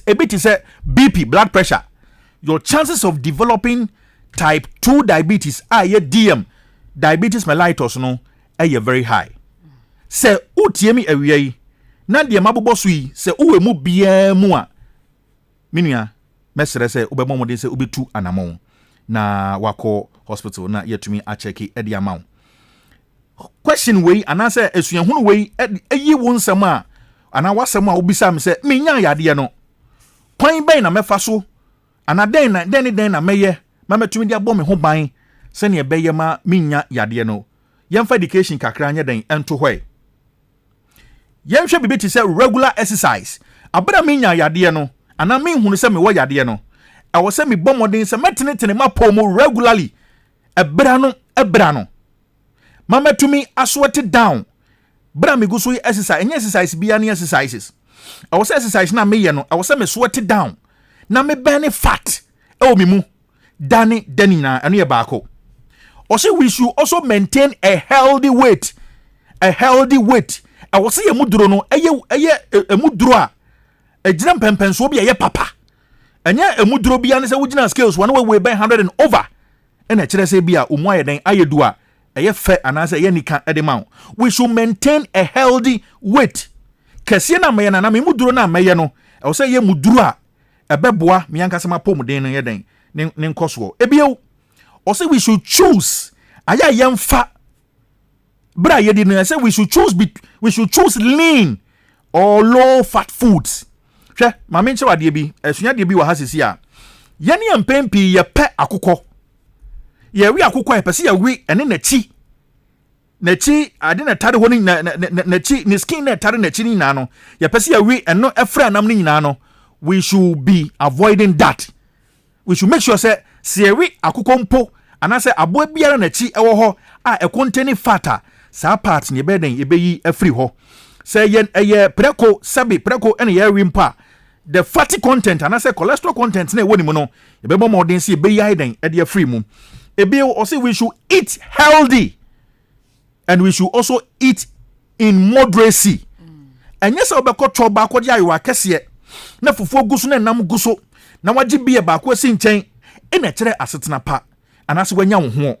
a bit is a BP blood pressure, your chances of developing type 2 diabetes DM diabetes mellitus no are very high. Se utiemi awie na de mabobo so yi se uwe mu bia mu a minua mesere se ubemo modin se ubetu anamon na wako hospital na yetumi a check e de amount. Question wey anase esuahunu wey eyi wo nsem a ana wasem a obisa me se menya yade no kwan ben na mefa so ana den na meye ma metumi de abɔ me ho ban se ne ebeye ma menya yade no yemfa education kakra anya den ento hwe yemhwe bibi ti se regular exercise abra menya yade no ana me hunu se me wo yade no awo se me bomodin se metenetene ma pomo regularly ebra no mama to me aswat it down bra me go so exercise any exercise bia ne exercises I was exercise na me ye no I was say me sweat it down na me burn fat e o me mu dani na eno ye baako also we should also maintain a healthy weight I was say emuduro no eye emuduro a ejina pempenso bia ye papa enya emuduro bia ne say wugina scales one we by 100 and over ena kire say bia omu ayeden ayedu a eye fe anase ye nika edema. We should maintain a healthy weight. Kese na meye na me muduro na meye no e wo say ye muduro a ebeboa me yanka sama pomuden no ye den ne nkoso ebie o say we should choose aya yemfa bra ye di no say we should choose lean or low fat foods. Hwe ma me nche wade bi esua de bi wa hasisi a ye ne empempi ye pe akokɔ ye wi akokɔ epese ye wi ene nachi ade na tare ho ni nachi ni skin na tare nachi ni na no ye pese ye wi eno efra nam ni na no. We should be avoiding that. We should make sure say se wi akokɔ mpo anase abo biara nachi ewo ho a e contain fat sa part ni be den ye be yi afri ho say ye preko sabi preko ene ye wi mpa the fatty content anase cholesterol content na e woni mu no ye be mo den se ye be yi den e de afri mu. Also, we should eat healthy and we should also eat in moderacy. And yes, I'll be called trouble. You are Cassia. Na fufu gusu na nam gusu. Na waji be ba kwa sin chain. In a chere asetna pa. And as when you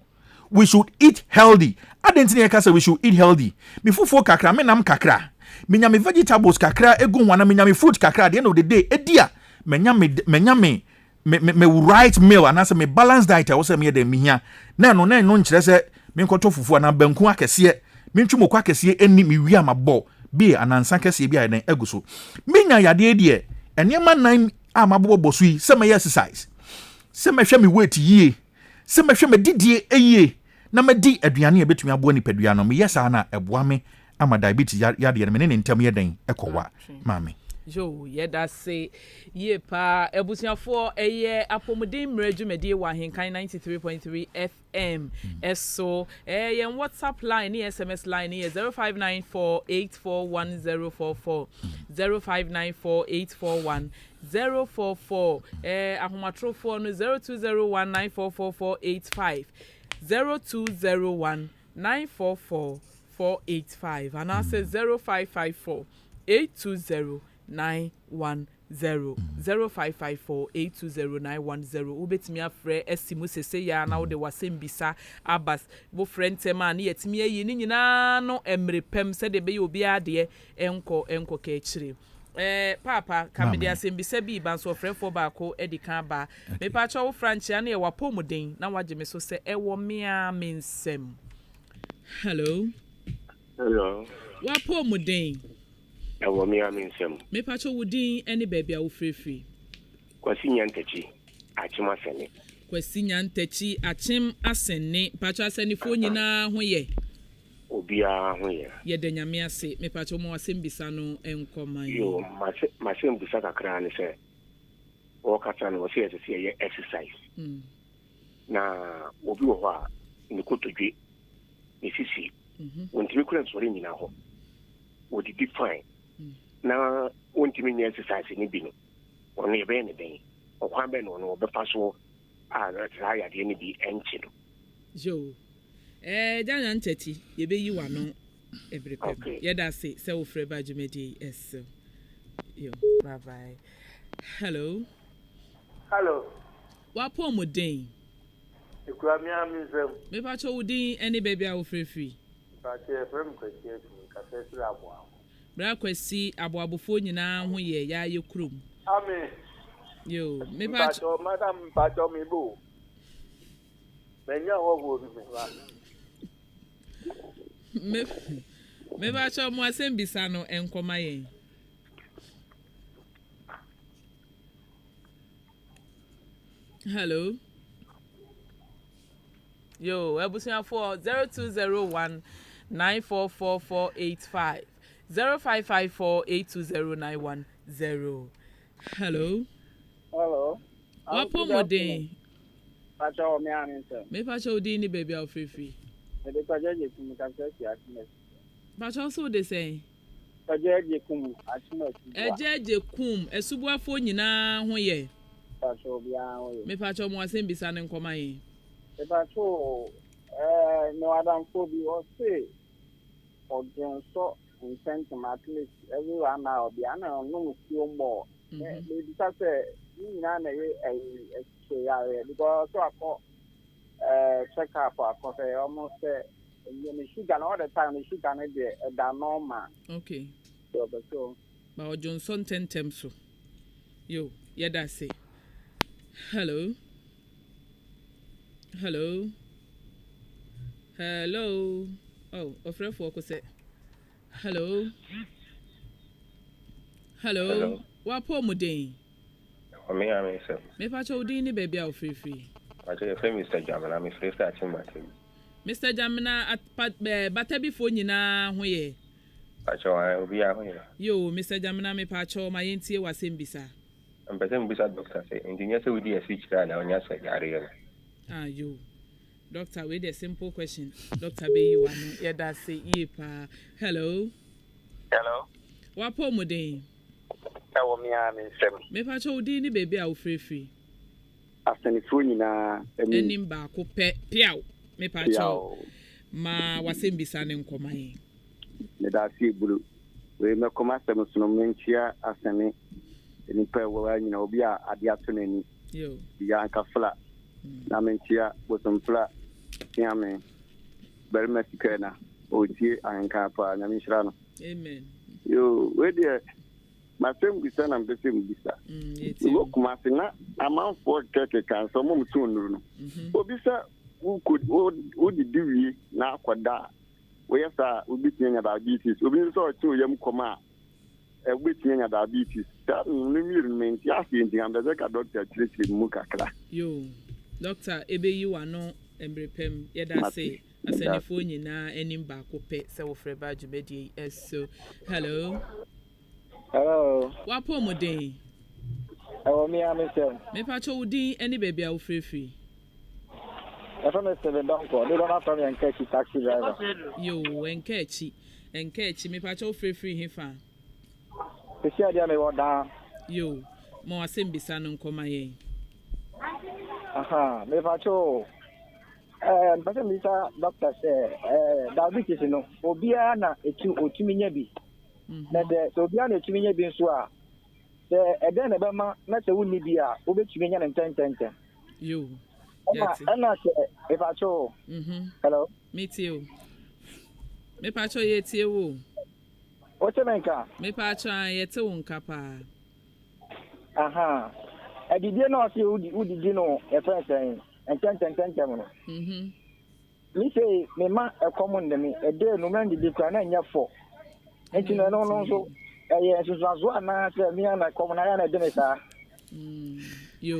we should eat healthy. I didn't say we should eat healthy. Me fufu kakra, me nam kakra. Me nyame vegetables kakra, egu wana me nyame fruit kakra. At the end of the day, edia me nyame me right meal and as me balanced diet I was me de me hia na no nkyere se me nkoto fufu na banku akese me ntwumo kwa akese eni me wi amabo bi anansa kese bi aden aguso me nya yade de enema nan amabo boso yi se me exercise se me hwe me weight yie se me hwe me didie eyie na me di aduane e betumi abo ni padua no me yesa na eboa me ama diabetes yade me ne ntam yeden ekowa mame Yo, yeda say ye pa ebusiafo eye apomuden mrejumedie wa Ahenkan 93.3 FM. So yen WhatsApp line SMS line 0594841044 0594841044 ahomatrofo no 0201944485 0201944485 and I say 0554 820 910 0554 820 910 ubetimi afre esimu sese ya na wo de wasem bisa abas bo frente ma na yetimi ayi ni nyina no emrepem se de be ye obi ade enko ka chire papa kamede asem bisa bi ban so frefo ba ko edika ba me pa cho wo franchia na ye wapomuden na waje me so se ewo mea mensem. Hello wapomuden ewo mi aminsem me pacho wudin any baby a wo free kwasinya ntachi achim asene kwasinya ntachi achim asene pacho asene fo nyina ho ye obia ho ye ye de nyame ase me pacho mo asem bisa no enkoman yo masem bisa kakra ne se o kata no se ye exercise na obi wo ha ni kotodwe ni sisi wontimi kura nsori nyina ho wodi define na wontimi ni exercise ni bi no ono ye be ne den okwan be no no be fa so a try ade ni bi enchi no Jo. Jana Nteti, ye be you no every pep. Yeda say, so free by Jumedi, yes. Yo, bye bye. Hello. Hello. What poor Modane? You grab me a museum. Maybe I told you any baby I will free. But a firm question, Cassette Labo. Braquesi, Abuabuphone now, who ye, ya, you crum. Amen. Yo, maybe I told Madame Patomi Boo. Then you will maybe I shall more send Bisano and Comaye. Hello. Yo, Ebusia for 0201 944485 0554 8209110. Hello. Hello. What pomodin? Pacho me answer. Me pacho dini baby of free. Me de pajeje kum ka se atime. Pacho so they say. Pajeje kum atime. Ejeje kum esubuafo nyina ho ye. Pacho bia ho ye. Me pacho mo asem bisa ne nkoma ye. Me pacho no adam fo bi o say odun so intent at least everyone now bia na no feel more. Me bisa say na na because so I call check up for almost the sugar all the time. The sugar is the normal. Okay. So but Johnson 10 temps so. Yo, yeah that's it. Hello. Hello. Hello. Oh, afraid for say. Hello. Hello. What poor Modane? Me am sir. Me pacho dini baby out free. I tell you, Mr. Jamina, I'm free starting my team. Mr. Jamina at Batabi phone nyina ho ye. Pacho, I will be out here. Yo, Mr. Jamina me pacho my entie was bisa. I'm better with doctor say, engineer say we do a switch card on your side area. Ah, you. Doctor, with a simple question. Doctor be you one. Yeah, that say ye pa. Hello. Hello. What poor Modane? Me pacho dini baby out free. asanifuni na enim ba ko pe piao me pacho ma wasem bisa ne nkoma yi me da fi bulu we me koma sem suno mentia asane ni pe wa nyina obi a ade ato nani yo ya ka fla na mentia bosom fla ya me bel mesikana o tie Ahenkan pa na minshira no amen yo we there masem bisa na mbesem bisa wo kuma sina amount for keke kan so mo mtu onuru no obisa wo could wo diwi na akwada wo yesa obitinya diabetes obi so otu yam koma obitinya diabetes that environment ya fi ndi ambe ka doctor treat mu kakra yo doctor ebe you ano embrepem yeda say asanifo nyina enim ba ko pe se wo frɛ ba djumedi eso hello. Hello. What poor Modane? Oh, me, I'm Mr. Me pacho udi any baby out free. I'm Mr. The Donko. They don't have to be and catch taxi driver. Yo, and catchy. Me pacho free him fan. The share there me what down. Yo, more same bisan on Comaye. Aha, me pacho. But Mr. Doctor say, diabetes, you know, Obiana, a two minyabi. Na de so bia na etumi nya bi nso a de eden na be ma na se woni bia wo betumi nya na ntententen yo ana se e fa cho hello me too me pa cho ye tie wo o che menka me pa cho ye te wo nka pa aha adidie na o se udidi no e fa sen ntententen no mi se me ma e common de me e de no man di kwa na nya fo enti no so so na se mi na komuna ya na de sa yo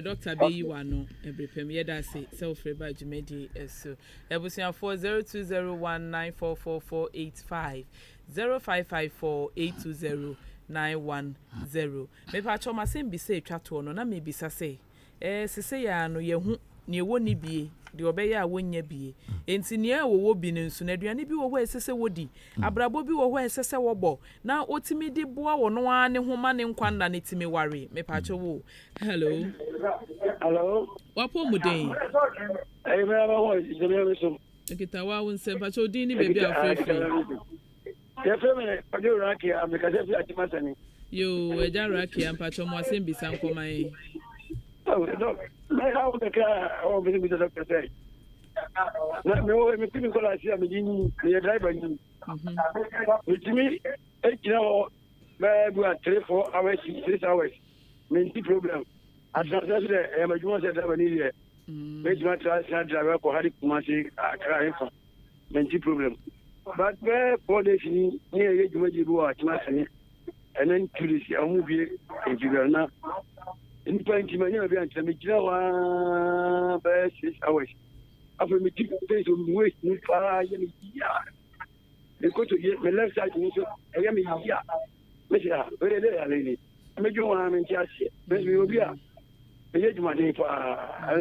doctor be you ano ebrepem ye da say self reba jumedi eso ebusia 4020194445 0554820910 me pa choma sem bi say twato no na me bisa say sese ya no ye hu ne wo ni bie de obeya wonya bie enti ne wo bi ne nsu na aduane bi wo ho esese wodi abrabo bi wo ho esese wo bo na otimi di boa wo no ane ho ma ne nkwanda ne timi ware me pa cho wo hello hello wapo muden I remember so. Ekita wa wonse mpacho din ni baby afefe. Ya feme ade raki am because if you atimasa Yo, eja raki mpacho mo asem bisa nkoman. Oh, no. I how the car or with the doctor say. No, me people call us here me the driver ni. With me, maybe 3-4 hours, 6 hours. Me problem. As I said, I am a joint driver here. Make my driver for Harry Kumasi, crying for mental problem. But where 4 days near you go at Massani, and then to this, I'll move here in Juliana. In point to my name, I make 6 hours. After me, take a place of waste, new fire, they go to get my left side, I am here. Mr. Very lady. I make you one in Chassis. But we will be up. I get my name for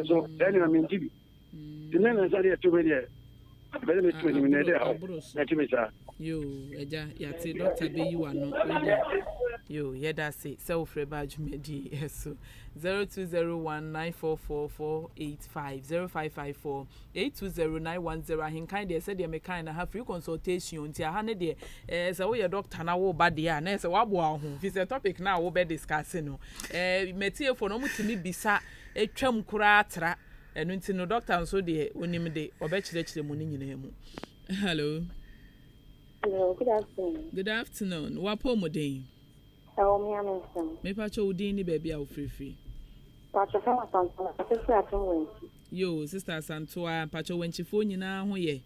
so then I'm in TV. The name is there to me there. Better be 20 minutes there. Yo, eja yati doctor be you are no. Yo, yeah that's it. Self rebadge medi so 0201944485 0554 820910 Ahenkan dey said dey make kind have free consultation nti aha ne dey so we doctor na wo ba dey na so wabo aho fi say topic na wo be discuss no metie for no mutimi bisa etwam kura atra enu nti no doctor nso dey onim dey obekire mu ni nyina mu. Hello. Hello, good afternoon. Good afternoon. Wapo modern. Me pacho udin ni baby a free. Pacho fa Santo, sister atun Yo, sister Santo a pacho wenchi fo nyina ho ye.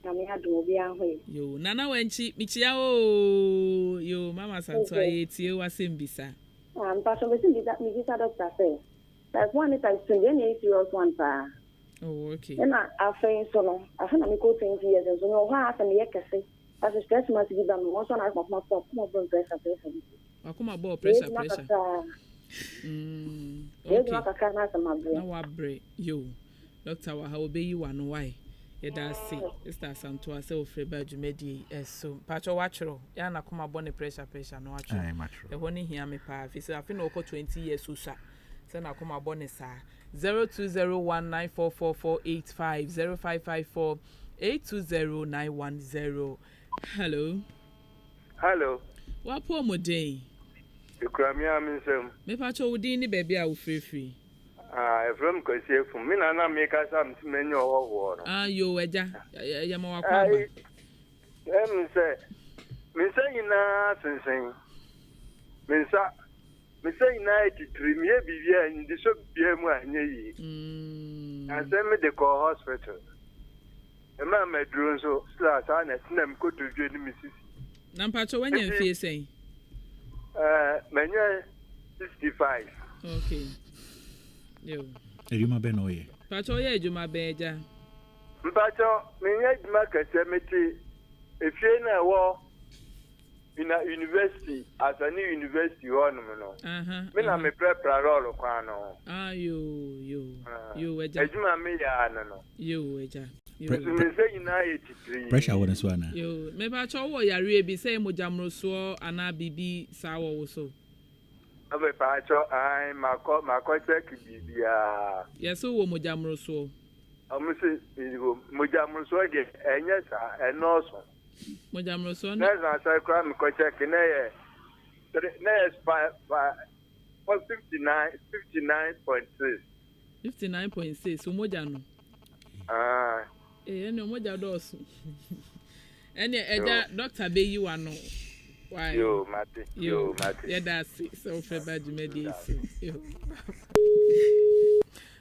Na me adu obi an ho ye. Yo, nana wenchi michia o. Yo, mama Santo a tie wasem bisa. Pacho me bisa doctor say. That's one is a serious one pa. Oh, okay. Na afen so no, afen na me ko 20 years so no ha afen ye kese. As a stress must be done, also I come up pressure. I come about pressure. Okay. Now what break yo. Doctor wa how be you one why? Yeah, that's it. Sister Santo say ofre ba dwumadi so. Pacho watchro. Ya na come about pressure no watchro. Ai matro. E woni hia me pa. Fi say afi na oko 20 years so sha. Say na come about ne sa. 0201944485 0554 820910. Hello. Hello. Wapo modern. Ikramia minsem. Me pacho udin ni baby a free. From Kosiefu. Me na make us am menyo wo no. Yo eja. Ya ma wakwa ba. Me say ina sensen. Me say ina 83 me bibia ndi so bia mu anye yi. And send me the call hospital. Ema medru so sla na sinem ko to dwe ni misisi. Na mpacho wanya mfie sen? Menye 65. Okay. Yo. Ejuma be no ye. Pacho ye ejuma be eja. Mpacho menye ejuma kase meti efie na wo in a university as a new university one no. Me na me prepare role kwa no. Yo eja. Ejuma me ya no. Yo eja. Pressure wona so ana. Yo, me ba cho wo yare bi say mo jamroso ana bibi sa wo so. Abe pa cho ai mako check bibia. Yes wo mo jamroso. Amusi mo jamroso ge enye sa enoso. Mo jamroso na za sa kra me ko check na ye. Na is 59.6. 59.6 mo jano. No moja dos. Ene eja doctor be you ano. Why? Yo, Mate. Yeah, that's it. So for bad medicine. Yo.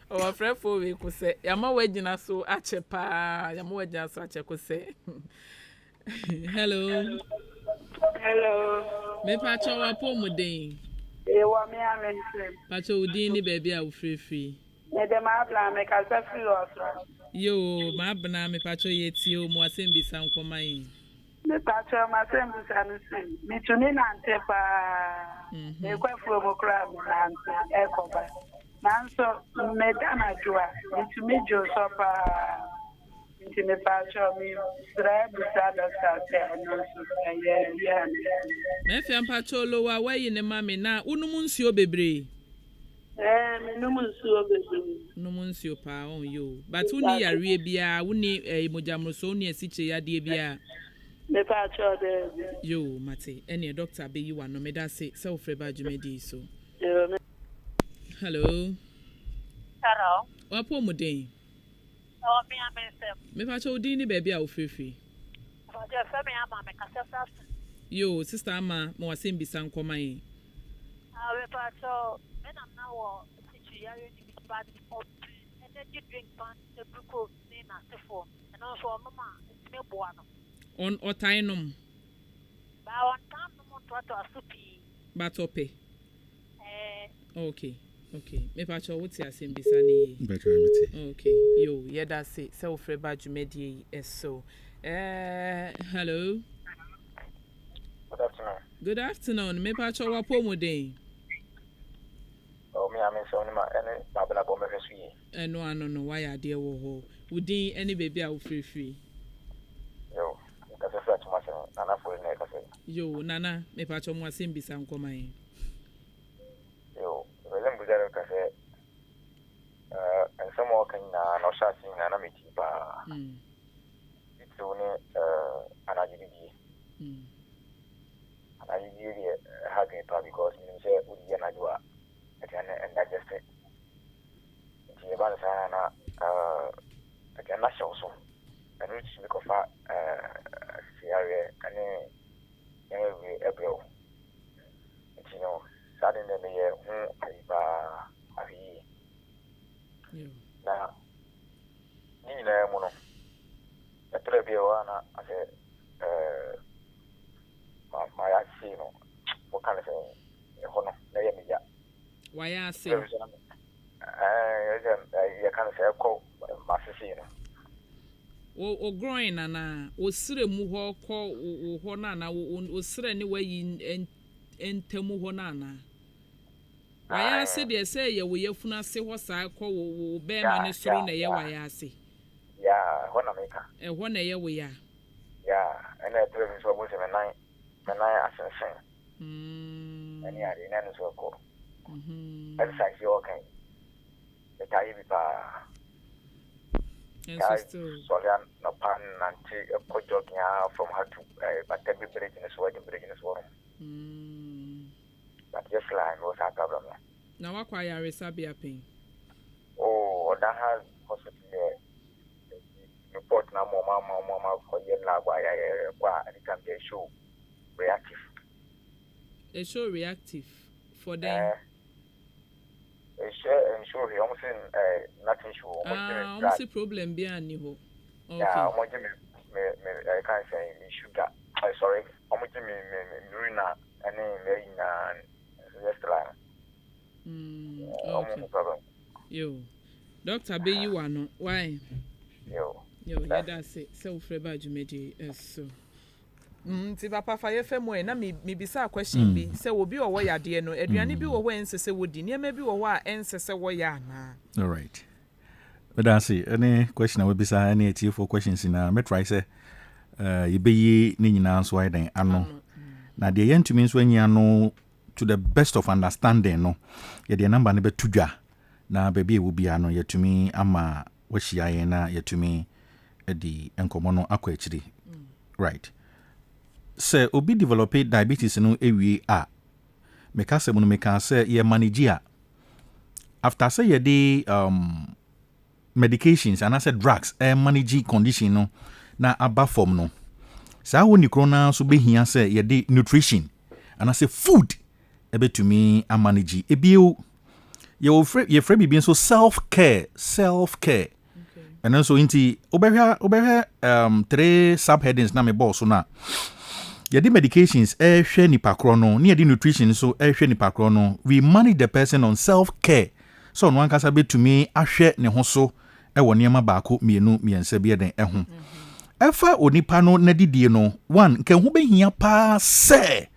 Our friend for we could say, Yama wejina so achepa, Yama wejina so ache say. Hello. Me pacho wa po mudin. Wa me amense. Pacho udin ni baby a free. Ne de ma bla me ka se free also. Yo, ma bana me pacho yeti o mo asem bisa nkoma yin. Me pacho ma asem bisa no se. Me tuni na nte pa. E kwa fu mo kra mo na nte e ko ba. Nanso me dana jua. Me tumi jo so pa. Me pacho me sra bisa doctor se no so yeah. Me fi ampacho lo wa yi ne ma me na unum nsuo bebre. no nsuo bebree. No nsuo pa on yo. But uni yare bia, uni mojamroso uni esiche yade bia. Me pa cho de. Yo, mate. Any doctor be you no me da say self reba jumedi so. Hello. Hello. Wapo mo den? Oh, me amesem. Me pa cho din ni baby a ofrefi. Oh, je fe me ama me kasa. Yo, sister ama mo wasem bisa nkoma yi. Ah, we pa cho me na na wo situ ya ni bi bad of energy drink pan the glucose ni na tefo. And also mama, me boa no. On otainum. Ba on time no to asupi. Batope. Okay. Me pa cho wuti asem bisa ni. Better amity. Okay. Yo, yeah that's it. Self reba jumedi so. Hello. Good afternoon. Good afternoon. Me pa cho wapo mo den. Oh, me ame so ni ma ene babla bo me fesu No, why are there wo ho. Udin any baby a free. Yo, ka se flat ma se nana fo ni ka se. Yo, nana, me pa cho mo asem bisa nkoma yi. Yo, velem buzaro ka se en samo kan na sha sin na me ti ba. Itu ni anajibi. Anajibi ha ke pa because me se udi na jua. And digested. The Banana again, not so. And which we call Sierra and every you know, suddenly the year now, Nina Mono. A Trebiana, I said, my Asino, what kind of thing? Honor, Why I say? You can't say, "Call Massino." O growing na o sire mu ho ko na na o sire ni wa yi entemu ho na na. Why I say they say ye we yefuna se ho sa ko wo be ma ne soro na ye why I say. Yeah, ho na meka. Ho na ye we ya. Yeah, and I tell you so much me nine assassin. Any area na so ko. Exercise you okay. The guy be Solian no pan and take a put jogging from her to but then be bridge in his wedding bridge in his world. But just line was a problem. Now, what quite are Sabia pain? Oh, that has hospital report now, mama for your lab. Why it can be a show reactive. A show reactive for them. Sure, he almost nothing sure. Almost problem behind you. Yeah, almost I can't say sugar. Sorry, almost me urina and then just line. Okay. Problem. Yo, Doctor B, you are not. Why? Yo, yeah, that's it. So, Freba Jumedi, so. Ti papa fa ye fem we na me bisa question bi se obi wo ya de no aduane bi wo ensese wodi ne ma bi wo a ensese wo ya na. All right. But that's it. Any question we bisa any for questions na me try say you be ni nyina so why den ano. Na de yen to means when you know to the best of understanding no. Ye de number ne be tudwa na baby e wo bia no ye to me ama wo hia ye na ye to me di enkomo no akwa akiri. Right. Say obi develop diabetes no ewie a meka se mo no meka se ye manage a after say ye dey medications and I said drugs manage condition no na aba form no sa wo ni krona so behia say ye dey nutrition and I say food ebetumi a manage ebio ye free bibi so self care and also inti obehwa 3 subheadings na me boss so na yedi medications hwe nipa krono ni yedi nutrition so hwe nipa krono we manage the person on self care so no ankasa betumi ahwe ne ho so wo niema baako mienu miensa bi den ho efa onipa no na didie no one ke ho behia pa se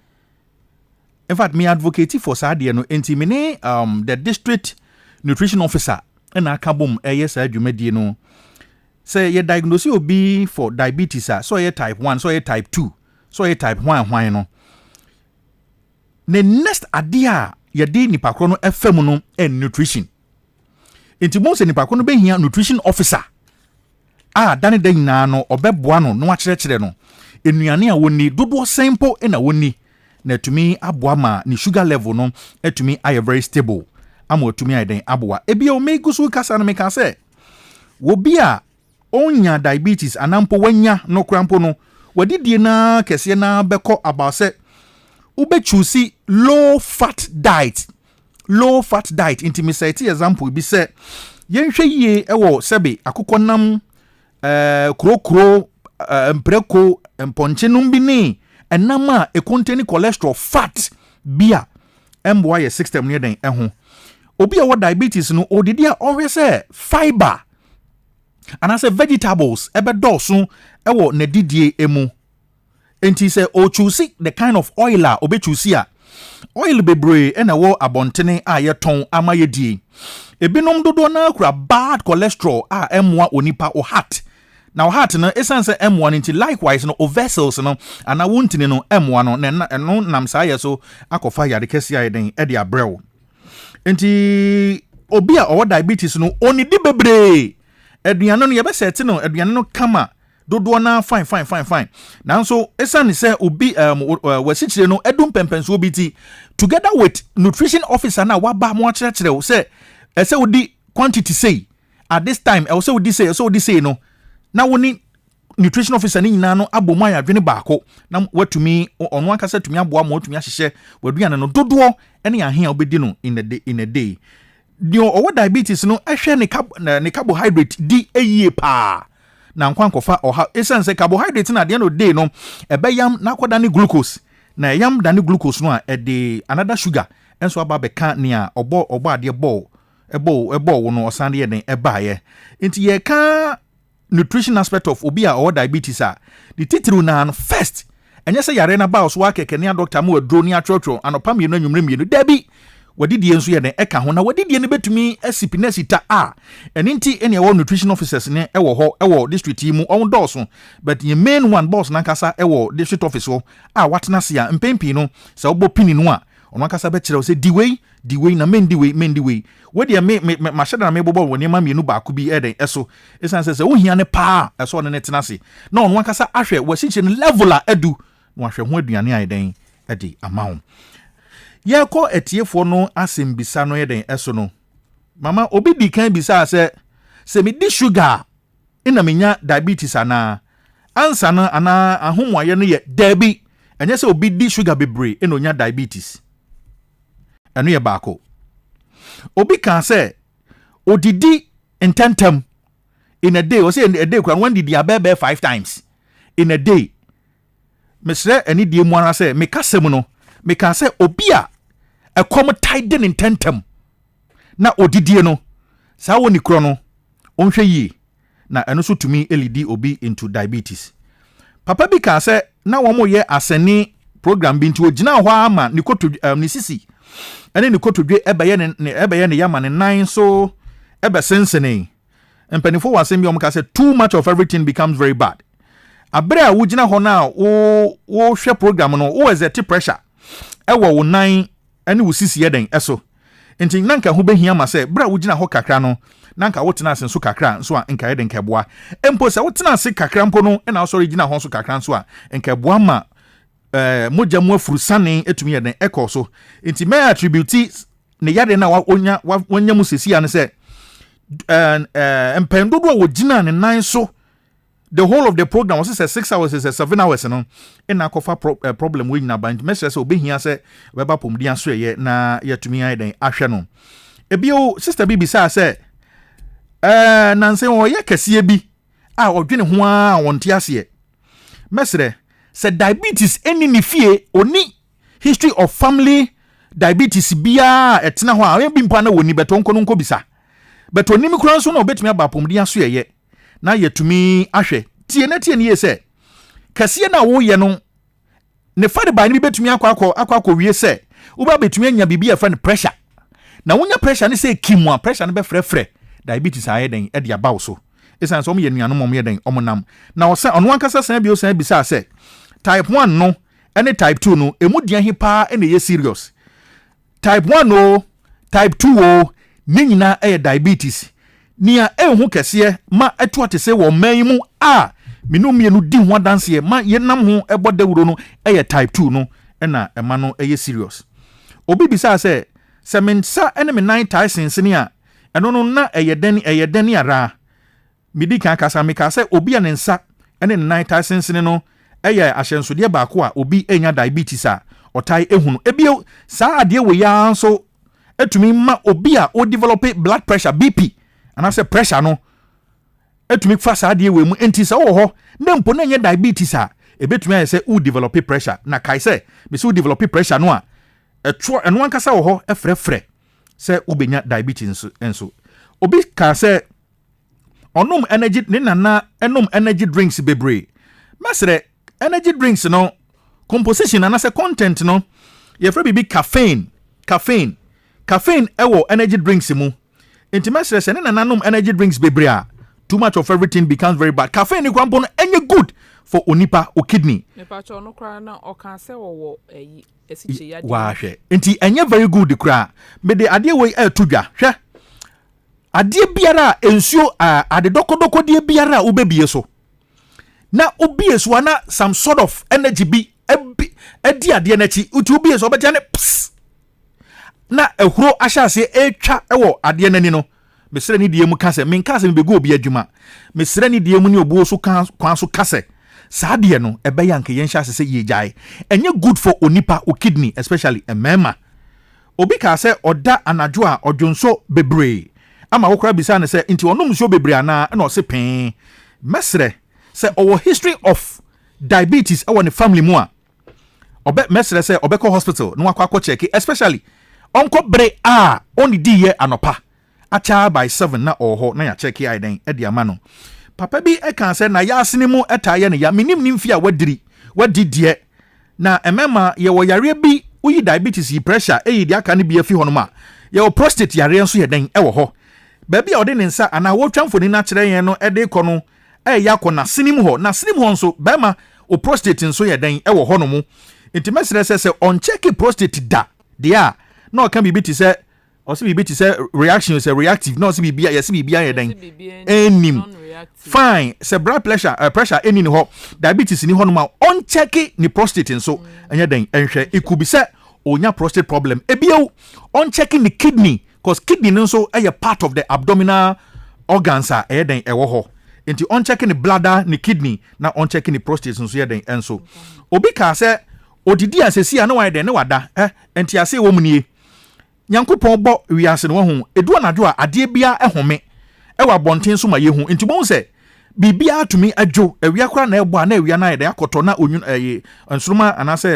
in fact me advocate for sadie no enti me ne the district nutrition officer na akabom sa adwumadie no say ye diagnose obi for diabetes so ye type 1 so ye type 2 so ye type 1 no. The next idea yɛde nipa koro no fm no nutrition nti mo se nipa koro no behia nutrition officer dane da nyinaa no ɔbɛboa no no akyerɛkyerɛ no enuane a woni dodoɔ sempo na woni na tumi aboa ma ni sugar level no etumi ayɛ very stable ama otumi ayɛ den aboa ebi o megu so kasa no meka sɛ wo bi a onya diabetes anampo wanya no krampo no wadidie na kɛseɛ na bɛkɔ about sɛ ube choose low fat diet nti me say example bi sɛ yɛnhwɛ yie ɛwɔ sɛbe akokɔ nam krokro mpreko mponche no bi ne ɛnam a contain cholesterol fat bia mboa yɛ system ne den ɛho obi a wɔ diabetes no odidi a ɔhwɛ sɛ fiber anase vegetables ɛbɛdɔɔso ɛwɔ nadidie emu enti sɛ o choose the kind of oil a obe choose a oil bebree ɛna wɔ abɔntene a yɛtɔn ama yɛdie ebinom dodoɔ na kura bad cholesterol a ɛmoa onipa o heart na o heart no esan sɛ ɛmoa no nti likewise no o vessels no ana wontini no ɛmoa no na ɛno nam saa yɛ so akɔfa yade kɛse a yɛden ɛde abrɛw nti obi a ɔwɔ diabetes no onidi bebree aduane no yɛbɛsɛte no aduane no kama dodoɔ na fine nanso esan sɛ obi wasikyire no edum pempenso obi ti together with nutrition officer na waba mo akyerɛkyerɛ wo sɛ ɛsɛ wodi quantity say at this time ɛsɛ wodi say no na woni nutrition officer ni nyina no abɔ mu ayadwene baako na watumi ɔno akasa tumi aboa mo watumi ahyehyɛ waduane no dodoɔ ɛne ahe a obedi no in a day dio ɔwɔ diabetes no ɛhwɛ ne carbohydrate di eyie pa na nkwan kofa ɔha esan sɛ carbohydrate na de no day no ɛbɛyam na akɔda ne glucose na ɛyam da ne glucose no a ɛde another sugar enso aba bɛka nea ɔbɔ ade ɛbɔ wo no ɔsan de yɛ den ɛbaayɛ nti yɛ ka nutrition aspect of obi a ɔwɔ diabetes a the titiri na no first ɛnyɛ sɛ yare na ba so akɛkɛ ne doctor mu adro ne atwotwo anopa mienu anwumre mienu dabi wadidie nso yɛ den ɛka ho na wadidie ne betumi asipinasita a ɛne nti ɛne ɛwɔ nutrition officers ne ɛwɔ hɔ ɛwɔ district yi mu ɔn dɔɔso but the main one boss nankasa ɛwɔ district office hɔ a watena se a mpempi no sɛ wobɔ pini no a ɔno ankasa bɛkyerɛ sɛ diwei na mendiwei wodi me mahyɛ na me bobɔ wɔ nneɛma mienu baako bi ɛden ɛso esan sɛ wohia ne paa ɛso ɔno ne tena se na ɔno ankasa ahwɛ wɔhyehyɛ no level a adu na wahwɛ ho aduane a ɛden ɛde ama wo yɛkɔ atiefoɔ no asɛm bisa no yɛden ɛso no mama obi di kan bisa sɛ me di sugar ina menya diabetes ana ansa no ana ahomwaye no yɛ dabi ɛnyɛ sɛ obi di sugar bebree ina onya diabetes ɛno yɛ baako obi kan sɛ odidi intentam in a day o say a day kwan didi abɛbɛ 5 times in a day mesrɛ ani die mu ara sɛ mekasɛm no meka sɛ obi a ɛkɔm tied in intentam na odidie no saa woni kro no onhwɛ yie na ɛno so tumi elidi obi into diabetes papa bi ka sɛ na wɔn mo yɛ asɛne program bi nti ogina hɔ ama ne koto ne sisi ɛne ne kotodwe ɛbɛyɛ ne yama ne nan so ɛbɛsensene mpanifo wasɛm bi ɔmo ka sɛ too much of everything becomes very bad abere a wogina hɔ na wo hwɛ program no wo exert pressure ɛwɔ wo nan ɛne wo sisi yɛden ɛso nti nanka ho behia ma sɛ bere a wogina hɔ kakra no nanka wotena ase nso kakra nso a nka yɛden kɛboa empo sɛ wotena ase kakra mpo no ɛna asɔre gina hɔ nso kakra nso a nkɛboa ma moja mu afuru sane etumi yɛden ɛkɔ so nti me attribute ne yade na wonya mu sesi ane sɛ mpendodo a wogina ne nan so the whole of the program was 6 hours is 7 hours no ina kofa problem we nyina band me sɛ obehia sɛ beba pomdi aso ye na yatumi ayɛden ahwɛ no ebio sister bibi sa sɛ nanse wo ye kɛseɛ bi a odwene ho a wonte ase mesrɛ sɛ diabetes any ni fie oni history of family diabetes bia etena ho a bi mpa na woni beto nko no nko bisa beto ni mikura nso na obetumi aba pomdi aso ye na yetumi ahwɛ tie ne ye sɛ kɛseɛ na wo ye no ne fade ba ni betumi akɔ wie sɛ wo ba betumi anya bibia fa ne pressure na wonya pressure ne sɛ kimu a pressure ne bɛfrɛfrɛ diabetes ayɛden ɛde abaw so esan so ɔmo yɛ nuanom ɔmo yɛden ɔmo nam na ɔsɛ ɔno ankasa san bio san bisa sɛ type 1 no ɛne type 2 no emu dia hi pa ɛna yɛ serious type 1 o type 2 o ne nyinaa ɛyɛ diabetes nia ɛho kɛseɛ ma ɛto ate sɛ wɔ man mu a menu mienu di ho adanseɛ ma yenam ho ɛbɔ dawuro no ɛyɛ type 2 no ɛna ɛma no ɛyɛ serious obi bisa sɛ mensa ɛne me nan tae sensene a ɛno no na ɛyɛ dɛn ara midi kan kasa meka sɛ obi a ne nsa ɛne ne nan tae sensene no ɛyɛ ahyɛnsodeɛ baako a obi enya diabetes a ɔtae ehunu ebio saa adeɛ wɔ ya nso etumi ma obi a o develop blood pressure BP anase pressure no etumi fa saa adeɛ wɔ mu enti sɛ wɔ hɔ na mpo na nyɛ diabetes a ebetumi ayɛ sɛ o develop pressure na kai sɛ me so develop pressure no a ɛtwo ɛno ankasa wɔ hɔ ɛfrɛfrɛ sɛ wobɛnya diabetes nso obi ka sɛ ɔnom energy ne nana ɛnom energy drinks bebree masrɛ energy drinks no composition anase content no yɛfrɛ bibi caffeine ɛwɔ energy drinks mu enti masrɛ sɛ ne nana nom energy drinks bebree a too much of everything becomes very bad caffeine ni kwampo no ɛnyɛ good for onipa o kidney nipa cho no kra na ɔka sɛ wɔwɔ ɛyi esiche yade wahwɛ enti ɛnyɛ very good kra me de adeɛ wei ɛto dwa hwɛ adeɛ biara ensuo ade dokodoko de biara a wobɛbie so na obie so ana some sort of energy bi adi adeɛ n'akyi uti obie so obɛgya ne ps na ehuro ahyase etwa ɛwɔ adeɛ n'ani no mesrɛ ni die mu kase menkase me begu obi adwuma mesrɛ ni die mu ne obuo so kwan so kase saa deɛ no ɛbɛyɛ anka yɛn hyɛ sɛ yɛgyae ɛnyɛ good for onipa o kidney especially mema obi ka sɛ ɔda anadwo a ɔdwonso bebree ama wokra bisa ne sɛ nti ɔnom nso bebree ana na ɔse pɛn mesrɛ sɛ ɔwɔ history of diabetes ɛwɔ ne family mu a mesrɛ sɛ ɔbɛkɔ hospital na wakɔ check especially ɔnkɔ bere a ɔne di yɛ anopa acha by 7 na ɔhɔ na ya check ai den ɛde ama no papa bi ɛka sɛ na yasene mu ɛtaayɛ ne ya menim nimfi a wadi die na emema ye wo yare bi uyi diabetes yi pressure eyi di aka ne bi afi hono ma ye wo prostate yare nso ye den ɛwɔ hɔ ba bi a ɔde ne nsa ana wo twamfoni na kyerɛ yɛn no ɛde kɔ no ɛyɛ akɔ na senim hɔ nso ba ma o prostate nso ye den ɛwɔ hɔ no mu intimesere sɛ on check prostate da dia na ɔka bibi ti sɛ ɔsɛ bibi ti sɛ reaction is reactive na ɔsɛ bibi yɛ sɛ bibi yɛ den enim fine sɛ blood pressure eni ni hɔ diabetes ni hɔ no ma on check ni prostate nso ɛnyɛ den ɛnhwɛ ikubi sɛ onya prostate problem ebio on check ni kidney cause kidney nso ɛyɛ part of the abdominal organs a ɛyɛ den ɛwɔ hɔ nti on check ni bladder ni kidney na on check ni prostate nso yɛ den ɛnso obi ka sɛ odidi asesi a na wayɛ den ne wada nti ase wɔ mu nie nyankopɔn bɔ wiase no ho edu anadwo a adeɛ bia ɛhome ɛwɔ abɔnten so ma yehu nti mo sɛ bibia atumi adwo awia kora na ɛbɔ a na awia na ayɛ den akɔtɔ na onwun nsoroma anase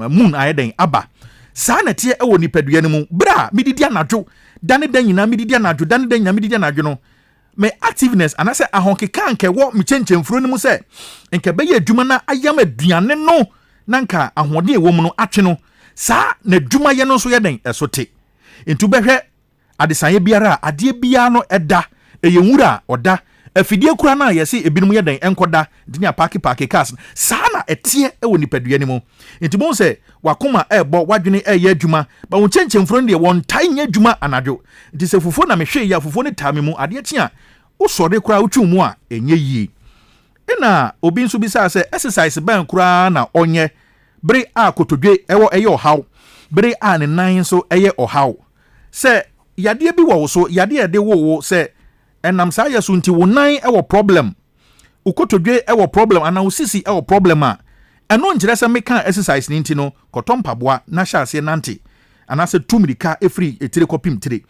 moon ayɛ den aba saa na tie ɛwɔ nipadua no mu bra mididi anadwo dane dan nyina mididi anadwo dane dan nyina mididi anadwo no me activeness anase ahonkeka anka wɔ me kyenkyemfuro no mu sɛ nka bɛyɛ adwuma na ayam aduane no nanka ahoɔden ɛwɔ mu no atwe no saa na adwuma yɛ no nso yɛ den ɛso te ntu bɛhwɛ adesanye biara adeɛ biara no ɛda ɛyɛ nwura ɔda afidie kura na yɛse ebinom yɛ den ɛnkɔda dinya paaki cars saa na ɛteɛ ɛwɔ nipadua ne mu nti bon sɛ wakoma ɛbɔ wadwene ɛyɛ adwuma ba wo kyenkyemfuro no deɛ wɔn tai nyɛ adwuma anadwo nti sɛ fufuo na mehwɛ yi a fufuo ne taa me mu adeɛ kye a wosɔre kura wotwu mu a ɛnyɛ yie ɛna obi nso bisa sɛ exercise ban kura na ɔnyɛ bere a kotodwe ɛwɔ ɛyɛ ɔhaw bere a ne nan nso ɛyɛ ɔhaw sɛ yadeɛ bi wɔ wo so yadeɛ de wo sɛ ɛnam saa yɛ so nti wo nan ɛwɔ problem ukotodwe ɛwɔ problem ana usisi ɛwɔ problem a ɛno nkyerɛ sɛ meka exercise ne nti no kɔtɔ mpaboa na hyɛ aseɛ nante anasɛ tumirika efiri etire kɔpim tire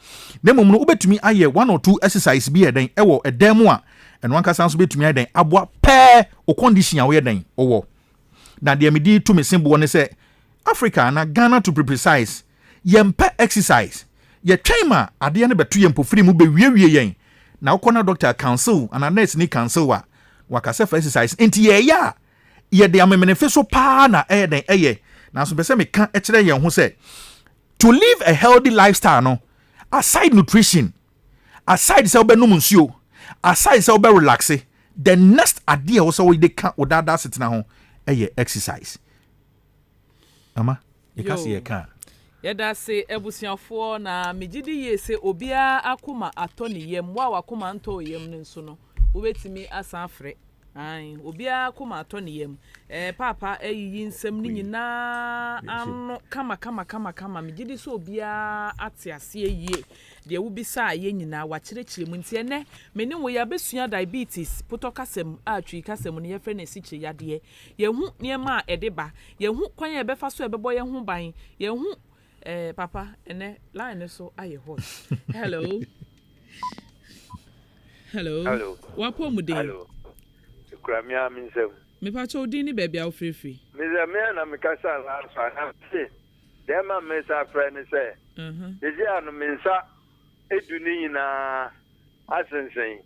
na mmom no wobɛtumi ayɛ 1 or 2 exercise bi yɛ den ɛwɔ ɛdan mu a ɛno ankasa nso bɛtumi ayɛ den aboa pɛɛ o condition a woyɛ den ɔwɔ na deɛ medi to me sembo ne sɛ Africa na Ghana to be precise yɛmpɛ exercise yɛtwɛn ma adeɛ no bɛto yɛn pofiri mu bɛwiewie yɛn na wokɔ na doctor council ana nurse ni council wa wakasɛ for exercise nti yɛyɛ a yɛde amemene so paa na ɛyɛ den ɛyɛ na so pɛ sɛ meka ɛkyerɛ yɛn ho sɛ to live a healthy lifestyle no aside nutrition aside sɛ wobɛnom nsuo aside sɛ wobɛ relaxe the next adeɛ wo sɛ wode ka wo dada setena ho ɛyɛ exercise ama yɛka sɛ yɛka Yɛda se ebusuafo na megidi ye se obia akoma atɔ ne yam wa wakoma ntɔ yam ne nso no wobetimi asan afre ai obia akoma atɔ ne yam papa ayiyi nsɛm ne nyina ano kama megidi so obia ate ase yie de wubisa ye nyina wakyerɛkyerɛ mu ntie ne meni wo ya besua diabetes potokasem atwi kasem ne yɛfrɛ ne sikye yadeɛ yehu niema a ɛdeba yehu kwan ya ɛbɛfa so ɛbɛbɔ yehu ban yehu papa ene line so aye hot hello wapo mude hello kramia minsem me pa cho din ni baabi a ofrefri me ze me na me kasa la so na se dem ma me sa friend say ezi anu minsa edu ni nyina asensen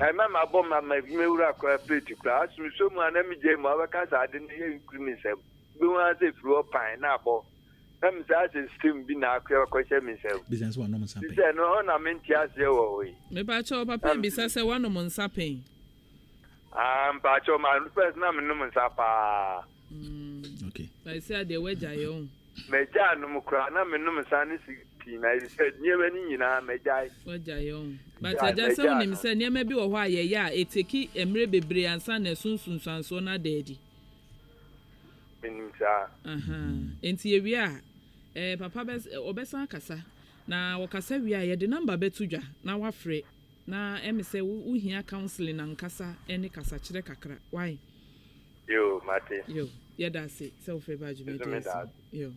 ai ma bom ma me wura kwa plate kra asu so mu ana me je mu abaka ade ni ye nkuru minsem bi wa se fro pan na abo I'm saying, Steam be now, question myself. Business one, no one sapping. No, I'm in Tiasio. Maybe papa, besides one of them sapping. Pacho, my first name, no one sappa. Okay. I said, they were Jayon. Meja no Mukra, no man, Sunny 16. I said, near any in a Meja. What Jayon? But I just saw him say, near maybe a while, yeah, it's a key and maybe Brian San and soon so na daddy. Enti ewia papa bes obesan kasa na wakasa wia ye de number betudwa na wafre na emse wo hia counseling na nkasa ene kasa kire kakra why yo mate yo ye da se self badge me yo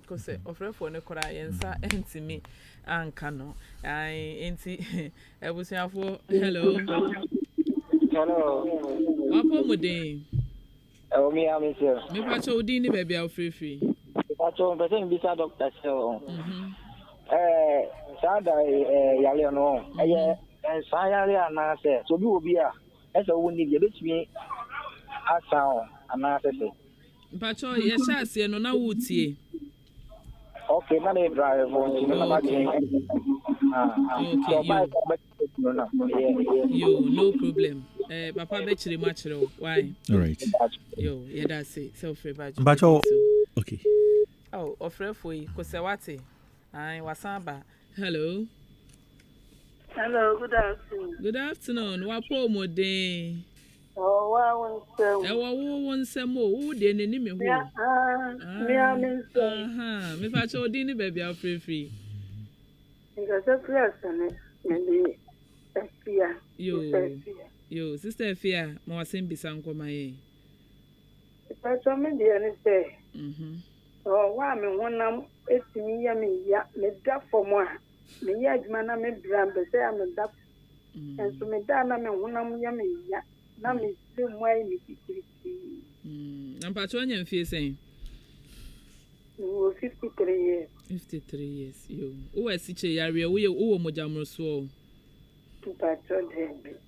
kose ofrefo ne kora yensa entimi anka no ai enti ebusuafo hello wapo mudin me am sir. Me pacho odi ni baby a free. Pacho person bisa doctor so. Sada yale no. Sa yale ana se. So bi obi a. E so woni bi betumi asa ana se. Pacho ye sha se no na wutie. Okay, na me drive on na ma gen. Yo, no problem. Papa be chire ma chire why? All right. Yo, yeah that's it. Self-free badge. Okay. Oh, ofrefo yi ko se wate. Ai wasamba. Hello. Hello, good afternoon. Good afternoon. Wapo modern. Oh, wow, wo nsem o wo de nani me ho. Me am so. Me fa cho di ni baby free. Because class me Fia. Yo, sister Fia, mo wasen bisa nkoma ye. But so me dey ni say. Oh, wa me honam etimi ya me da for mo a. Me ya adwuma na me bram be say am da. And so me da na me honam ya me ya. Na me se mo ai ni tikiriki. Ampa cho nya mfie sen. Oh, 53 years. 53 years. Yo, wo asiche yare wo mojamroso.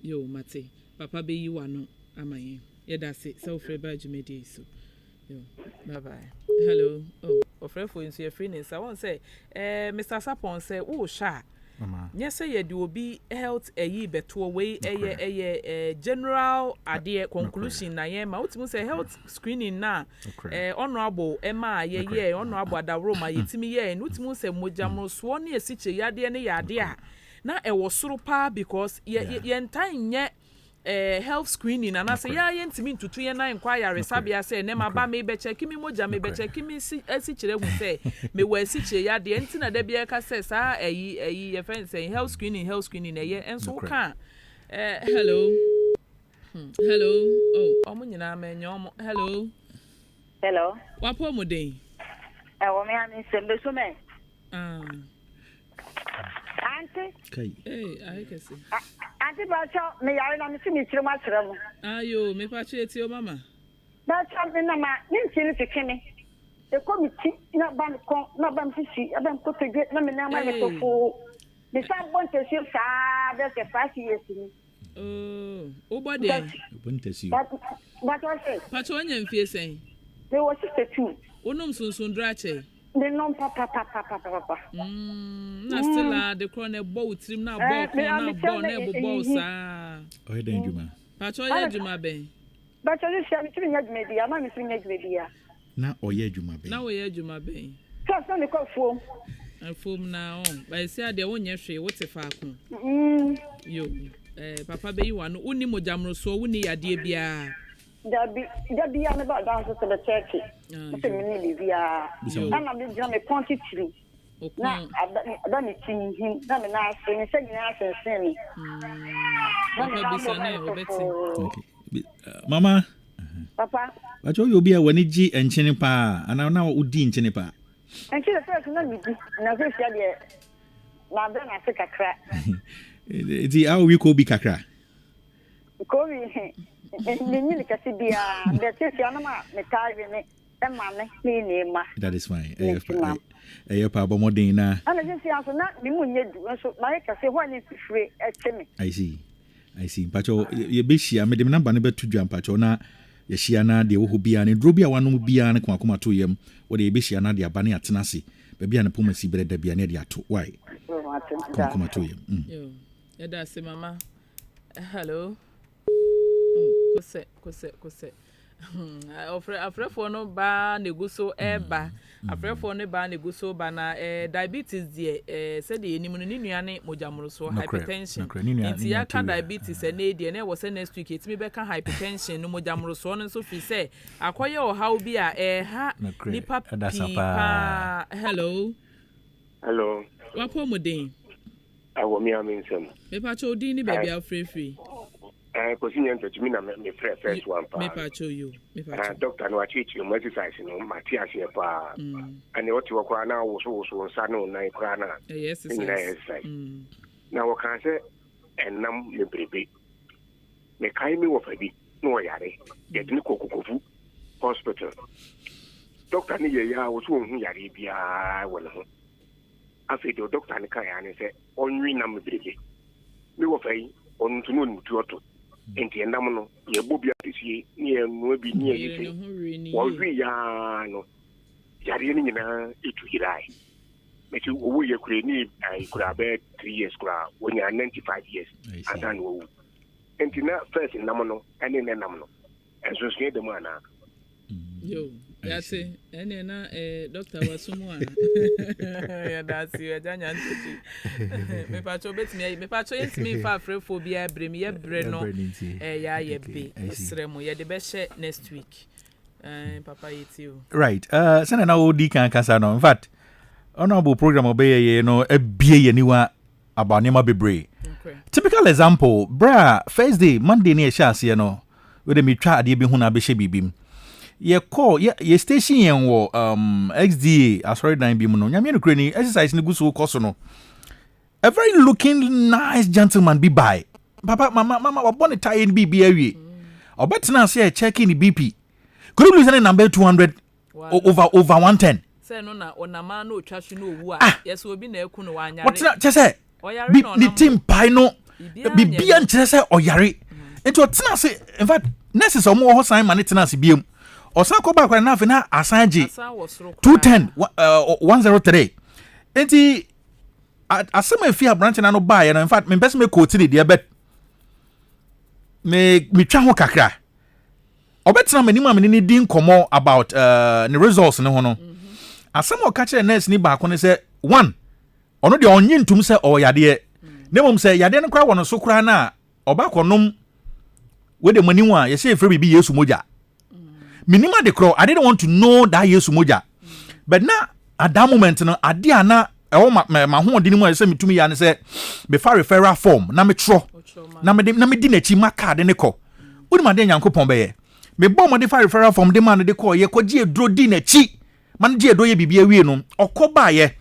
Yo, mate. Papa be you are no amaye. Yeah, that's it. So free badge me so. Yo, bye bye. Hello. Oh, ofre for you freeness. I want say, Mr. Sapon say, oh sha. Yes, say you obi health ye beto way general ade conclusion na ye ma ultimu say health screening na honorable Emma ye honorable Adaroma yetimi ye ultimu say mojamro so ne esiche yade ne yade a na ewo soro pa because ye ntan nye health screening and I say ya yentimi ntutu ye na inquiry sabia say ne maba me be check mi moja me be check mi si kire hu say me wa si kire ya de enti na da bia ka say sa ye friend say health screening ye enso ka hello oh omo nyina ma enyo hello wapo mo den Wo me am sembe so me Auntie. Okay. Hey, I can see. Auntie Bacho, me yare na me si me chire ma chire mo. Ayo, me pa che ti o mama. Na champion na ma, ni chire ti kene. E committee na ban ko na ban fisi, ban ko te na me na ma me to fo. Me sa bon te si sa de se 5 years ni. Oh, o body. Bon te si. But what say? Pacho anya mfie sen. They was 62. Onom sunsun drache. The non papa. Na still the corner boat trim na ball na ball sa. O he den juma. Pacho ya juma ben. But you say me trim ya juma dia, ma me trim ya juma dia. na oye adwuma ben Kasa ne kofo afom na on ba isi ade wonye hwe wote fa ko yo papa be yiwa no uni mojamroso uni yade bia dabi ya ne ba dance to the church se me ni bia na me jam me quantity na adani tin na me na se ni se ni asensen ni papa bisa na obeti mama papa wacho yo bia wani ji enchene pa ana na udi enchene pa enchene first na mi na se sia de na be na se kakra ti awo wi ko bi kakra ko wi ni kasi bia de se sia na ma me tare ne ni ma that is fine pa bo modern na ana je sia so na mi mu nyedu so na kasi ho ni fifre eteme I see pacho ye be shia me de number ne betu dwan pacho na ye shia na de wo bia ne dro bia wanu bia ne kwakoma to yam wo de ye be shia na de abane atena se ba bia ne poma si breda bia ne de ato why kwakoma to yam yo ya da se mama hello kose afrefo no ba neguso eba afrefo no ba neguso ba na diabetes die se de enimu no nuane mojamroso hypertension nti ya ka diabetes na die na wo se next week etimi be ka hypertension no mojamroso no so fi se akoye o how bi a ha nipa pipa hello wapo modern awo mi amensem me pa cho din ni baby afrefre Cosinian to me, my first one. Me pacho you. Doctor, no, I teach you exercise, Matthias, and what you are now was also Sano, Nine Crana. Yes, now, what can I say? And num me baby. Me kind me of a bit, no, yare, get me Kokufu Hospital. Doctor Nia was whom Yari be well. I said, your doctor Nikayan said, only number baby. Me of a on to noon to auto. Enti endamono ye bobia tisi ni enu bi ni yise wo wi ya no yare ni nyina etu hirai meti owo ye kure ni kura be 3 years kura wonya 95 years adan wo enti na first endamono ene ne endamono enso so de mana yo yase ene na doctor wasumu ya dasi ya janya ntuti me pacho betimi me pacho yesimi fa afrephobia brem ye bre no ya ye be sremo ye de be she next week papa yeti o right sene na odi kan kasa no in fact honorable program obey ye no abie ye niwa abanema bebre typical example bra first day monday na ye sha ase no we de mitwa ade bi hu na be she bibim ye call ye station yen wo XDA asori dan bi mu no nyame no kure ni exercise ni guso koso no a very looking nice gentleman be by papa mama wa born tie bi bi awie obetena say checking the BP could you listen number 200 over 110 say no na onama na otwa hwe no owu yes obi na eku no wanyare what chese ni team pai no bibia nchese say oyare enti otena say in fact nurses omo ho sign man tena say biem osan ko ba kwa na afi na asanji 210 103 enti asema fi abranche na no ba ye no in fact me person me quote ni de bet me twa ho kakra obetina manima ni din komo about the results ne ho no asema o ka kire nurse ni ba ko ne say one ono de onyi ntum say o yade ne mom say yade ne kwa wono so kura na oba konom we de maniwa ye say efre bibi Yesu moja minima de crow I didn't want to know that Yesu moja but now at that moment no ade ana e wo ma ho de ni mu say metumi ya ne say be fa referral form na me tro na me di na chi ma card ne ko udi ma de Nyankopon be ye me bo mo de fa referral form de man de ko ye ko gi edro di na chi man gi edo ye bibia wie no okoba ye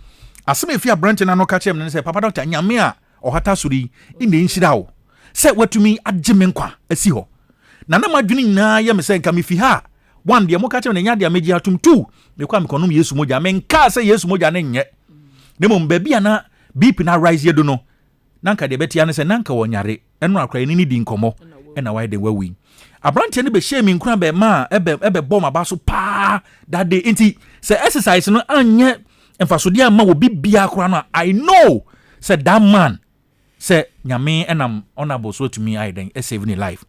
aseme fi branch na no ka chem ne say papa doctor nyame a ohata suri inde nhira wo say watumi agime nkwa asi ho na madwini nyina ye me say nka me fi ha one de mo ka chem ne nya de ameji atum two me kwa me konom Yesu moja me nka say Yesu moja ne nye ne mom ba bia na BP na rise yedo no nanka de betia ne say nanka wonyare eno akra ni di nkomo na why de wawi abrante ne be shame nkura be ma ebe bom aba so pa that day enti say exercise no anye emfasode ama wo bibia akra no I know say that man say nyame enam honorable so to me I then save in life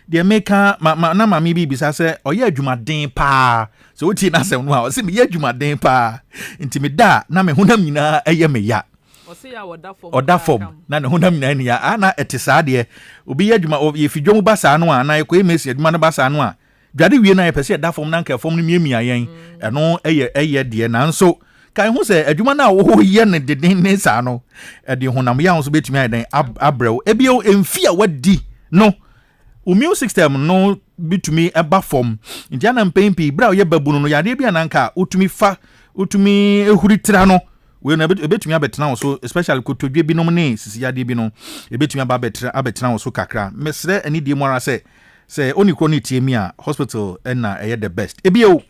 de meka na mama bi bisa se oye adwumaden pa so wuti na asem no a o se me ye adwumaden pa nti me da na me honam nyina eye me ya o se ya oda form na ne honam nyina ni ya ana etisa de obi ye adwuma ye fidwom ba sa no a na ye ko emesi adwuma no ba sa no a dwade wie na ye pese da form na nka form no miamia yen eno eye de na nso kan hu se adwuma na wo ye ne deden ne sa no de honam ya nso betumi aden abrew ebio emfi a wadi no immune system no bitumi eba form nti ana mpempi bra ye babunu no yade bia nanka utumi ehuri tira no we na betumi abetena so especially kotodwe binom ne sisi yade bi no ebetumi abetena so kakra mesre ani die mo ara se oni kro ni tie mi a hospital na eye the best ebio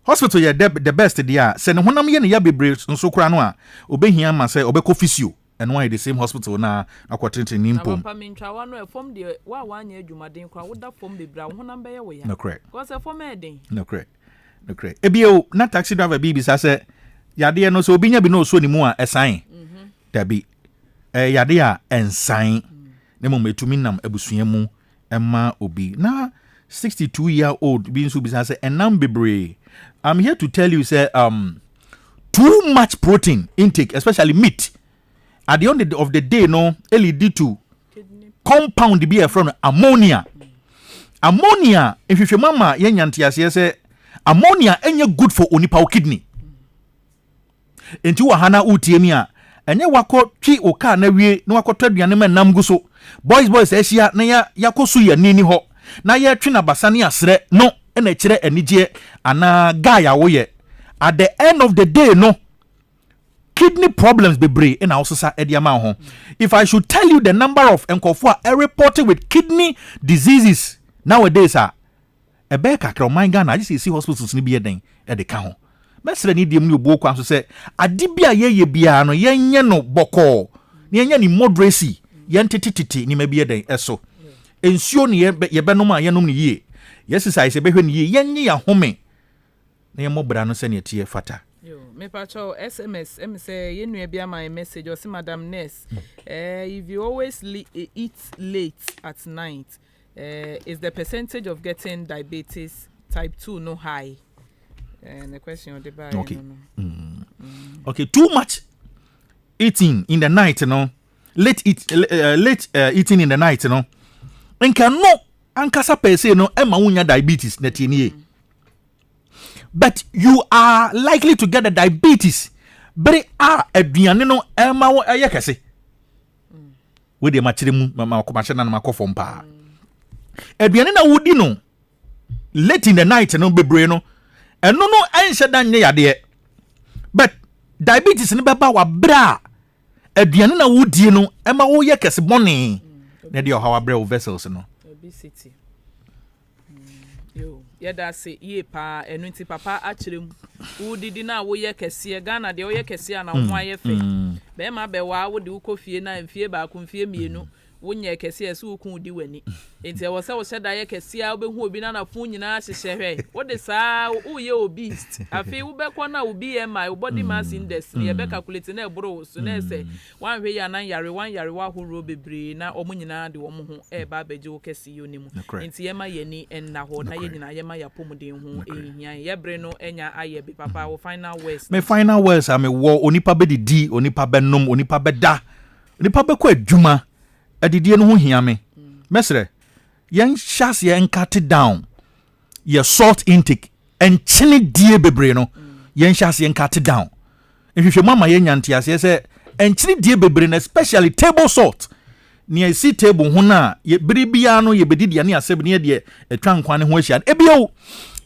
hospital ye the best dia se ne honam ye ne ya bebre nso kra no a obehia ma se obekọ physio and why the same hospital na akwatente nimpom papa mentwa no e form de wa wanya adwumaden kwa woda form bebra honam be ye we ya no correct because e form eden no correct ebio na taxi driver bibi sa se yade no so obinya bi no so ni mu a esan dabi yade a ensan ne mo metumi nam abusua mu emma obi na 62-year-old bi nso bi sa se enam bebre. I'm here to tell you say too much protein intake, especially meat, at the end of the day no lead to compound be from ammonia. Ammonia, if you remember yenyantiase say ammonia enye good for onipa kidney. Enti wa hana utiemi a enye wako twi oka na wie na wako twaduane ma nam gu so. Boys ehia na yakoso ya nini ho. Na ye twi na basane asre no na kire anije ana guy awoye. At the end of the day no kidney problems bebre in also sa ediama ho. If I should tell you the number of enkofo are reported with kidney diseases nowadays a ebe kakra man Ghana just see hospitals ni bi eden e de ka ho. Mesre ni diem ni obo kwa so se ade bia ye bia no yenye no boko ni yenye ni moderacy yentetititi ni ma bi eden eso ensuo ni ye be no ma ye nom ni yie exercise be hwe ni yie yenye ya home na ye mobra no se ne tie fata. Yo, me pacho SMS say you know bia my message or see Madam Ness. If you always eat late at night, is the percentage of getting diabetes type 2 no high? And the question on the bar. Okay. Okay, too much eating in the night, late eating in the night, Nka no ankasa per se no ema unya diabetes na tienie. But you are likely to get a diabetes. But aduane no ema wo ayekese. We de machire mu mama komahye na makofo mpa. Aduane na wodi no late in the night no bebre no eno no anhye dan nye yade. But diabetes ne beba wa bra aduane na wodi no ema wo yekese bone. Na de how abra vessels no. Obesity. Yo. Yeda se ye pa enu nti papa akyerem wo didi na wo ye kese Ghana de wo ye kese na ho aye fe be ma be wa wo de wo kofie na mfie ba ko mfie mienu wo nye kese ese wo kun di wani enti wo se wo hyeda ye kese a wo be hu obi na fun nyina hyehye hwe wo de saa wo ye obi afi wo be ko na obi e ma wo body mass index ye be calculate na ebro so na ese wan hwe ya nan yare wa horo bebre na omo nyina de wo mo ho e ba beje wo kese yo nimu enti ye ma ye ni enna ho na ye nyina ye ma ya pomuden ho ehia ye bre no enya aye bi papa wo final words me final words am wo onipa be didi onipa be nom onipa be da onipa be ko adwuma adidie no ho hia me mesre yen chas ye cut down your salt intake and chini die bebre no yen chas ye cut down if you mama yen nyantia se and chini die bebre no especially table salt near see table ho na ye bribia no ye bedidi ne aseb ne de etwa nkwane ho ahia ebio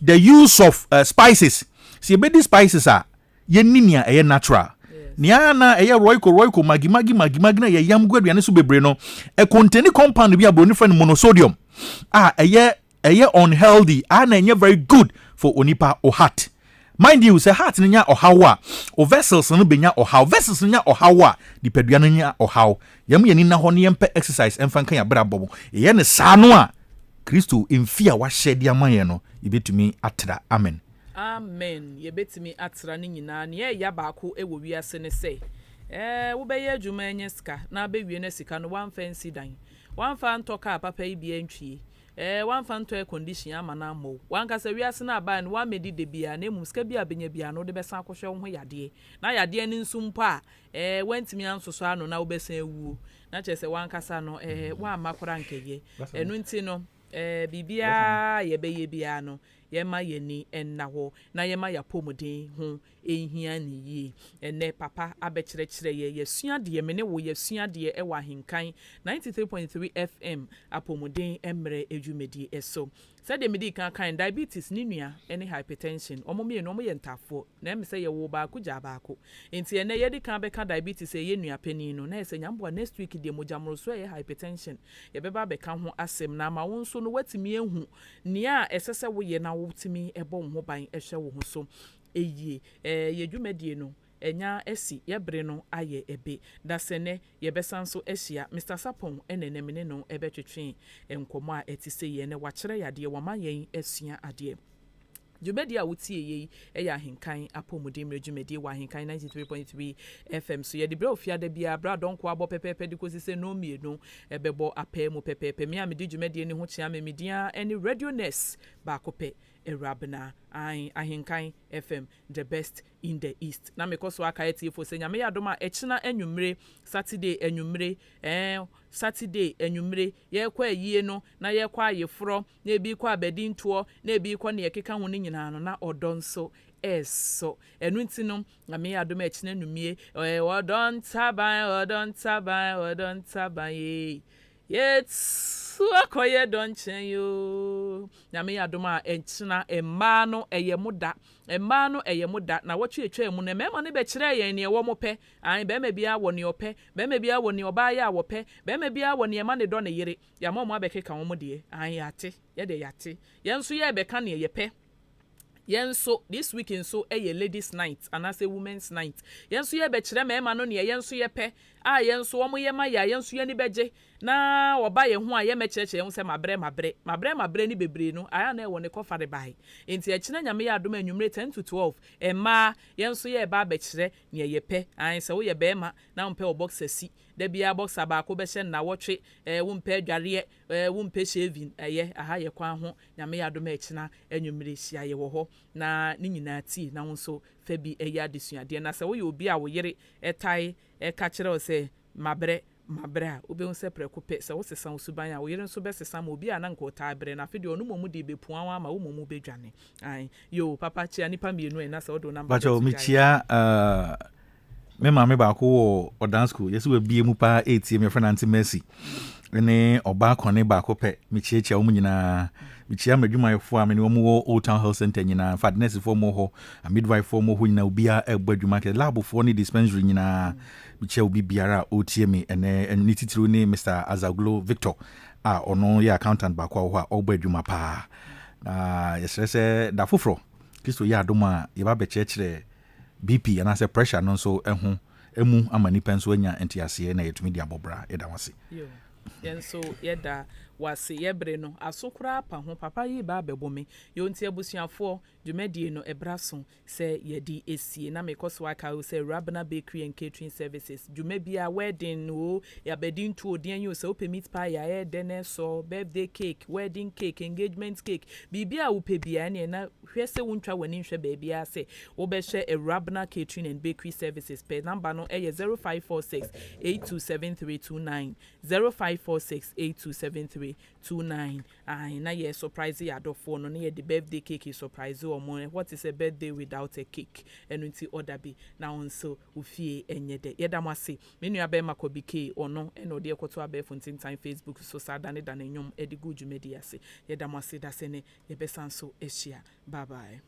the use of spices see ye bedi spices a ye ninia eye natural nia na eye roiko magi na ye yam gu aduane so bebre no e contain compound bi abro ni friend monosodium eye unhealthy na enye very good for onipa o heart. Mind you say heart nya ohawa o vessels no benya ohaw vessels nya ohawa di paduane nya ohaw yam ye ni na ho ne yempe exercise emfa kan ya bra bobo eye ne sa no a Kristo emfia wa hyede amaye no ibetumi atra amen. Amen. Ye betimi atra ni nyina ne ya baako ewo wiase ne sei wo be ye adwuma enye sika na be wie na sika no wan fancy dan wan fan toka papa yi bia ntwie wan fan to condition ama na mo wan ka se wiase na aba no wan medi de bia na emu sika bia benya bia no de be san akohwe ho yade na yade ni nsumpo a wantimi ansoso ano na wo be san ewuo na che se wan kasa no wan makora nkeye enu nti no bibia ye be ye bia no yema yeni enna ho na yema ya pomuden ho ehia ni yi enne papa abekire ye yesua de me ne wo yesua de e wa Ahenkan 93.3 FM apomuden emre edwumedi eso said the medical kind diabetes ni nua any hypertension omo no ye ntafo na me say ye wo ba ko ja ba ko enti ene ye di kan be ka diabetes ye nua pani no na ese nyambo next week de mojamro so ye hypertension ye be ba be ka ho asem na ma won so no watimi ehu nia esese wo ye na wotimi ebo ho ban ehwe wo ho so ye dwumedie no enya esi yebre no aye ebe dasene yebesanso ehia Mr Sapon enenemene no ebetwetwe enkomo a etise ye ne wakere yade wama yen asua ade dwumedie a wotie yi eya Ahenkan apomudem dwumedie wa Ahenkan 93.3 FM so ye de bra ofia da bia bra donko abo pepepe de kosise no mienu ebebo apemu pepepe me a me di dwumedie ni ho chia me media any radioness ba kope Awurabena Ahenkan FM the best in the east na me koso aka etifo se nyame yadoma echina anwumre Saturday anwumre ye kwa yie no na ye kwa ayefro na ebi kwa abedinto na ebi kwa ne yekeka ho ne nyina no na odonso eso enu nti no nyame yadoma echina anwumie odon taban Yes, akoye don chen yo. Nyame yadoma enchina emma no eyemuda. Emma no eyemuda na wotwe etwa mu na mema ne be kire yen ne wo mope. An be ma bia wo ne ope. Be ma bia wo ne oba ya wo pe. Be ma bia wo ne ma ne do ne yire. Ya mo abekeka wo mo de. An yate. Ye de yate. Yenso ye be ka ne ye pe. Yenso this weekend so ladies night and I say women's night. Yenso ye be kire mema no ne yenso ye pe. Yenso wo mo ye ma ya yenso ye ni beje. Na oba ye ho a ye mecheche ye se mabre ni bebre no aya na e wo ne kofare bai enti e kina nyame ya adom anwumre 10 to 12 emma ye nso ye ba bekire ne ye pe an se wo ye be ma na mpe o boxer si da bia boxer ba ko be hye na wotwe wo mpe adware wo mpe shaving ye aha ye kwan ho nyame ya adom akina anwumre hia ye wo ho na ni nyina ti na wonso fa bi ya adesuade na se wo ye obi a wo yere etai ka kire o se mabra obe unse preocupe se wo sesa usuban a wo yere nso be sesa ma obi a na nko ta bre na afide onu momu de bepuan wa ma wo momu be dwane ai yo papa chia nipa mienu e na se odo number bacho mi chia me ma me ba ko o dance school yesu we bie mu pa ATM me friend Auntie Mercy ene oba kone ba ko pe mi chia wo nyina mi chia madwumayefo a me ne wo mu Old Town Health Center nyina fatness for mo ho a midwife for mo ho nyina obi a egba ke lab for ni dispensary nyina mi chia obi biara otie me ene ni titiro ni Mr Azaglo Victor a ono ya accountant ba ko ho a ogba adwuma pa na yesese da foforo Kristo ya adoma ye ba be chekire BP and I say pressure no so emu amani penso anya entiase na yetumi dia bobra eda wase yo yenso yeda wase yebre no asokura pa ho papa yi ba bebomi yo nti abusuafo dwumedie no ebraso se yedi esie na mekoso aka o se Awurabena Bakery and Catering Services dwumebia wedding o ya bedin to odian yo se open meat pie ya den so birthday cake wedding cake engagement cake bibia wo pe bia na na hwese wontwa wani hwe ba bia se wo be hwe Awurabena Catering and Bakery Services pe number no 0546 827329 0546827329 na ye surprise ya do for no na the birthday cake is surprise o mo what is a birthday without a cake enunti order bi na onso ofie enye de yeda mwase menu abe makobike ono eno de ekoto abe fontin time Facebook so sada ne da na nyom edigu dwumedi ase yeda mwase da se ne ye besanso ehia bye bye.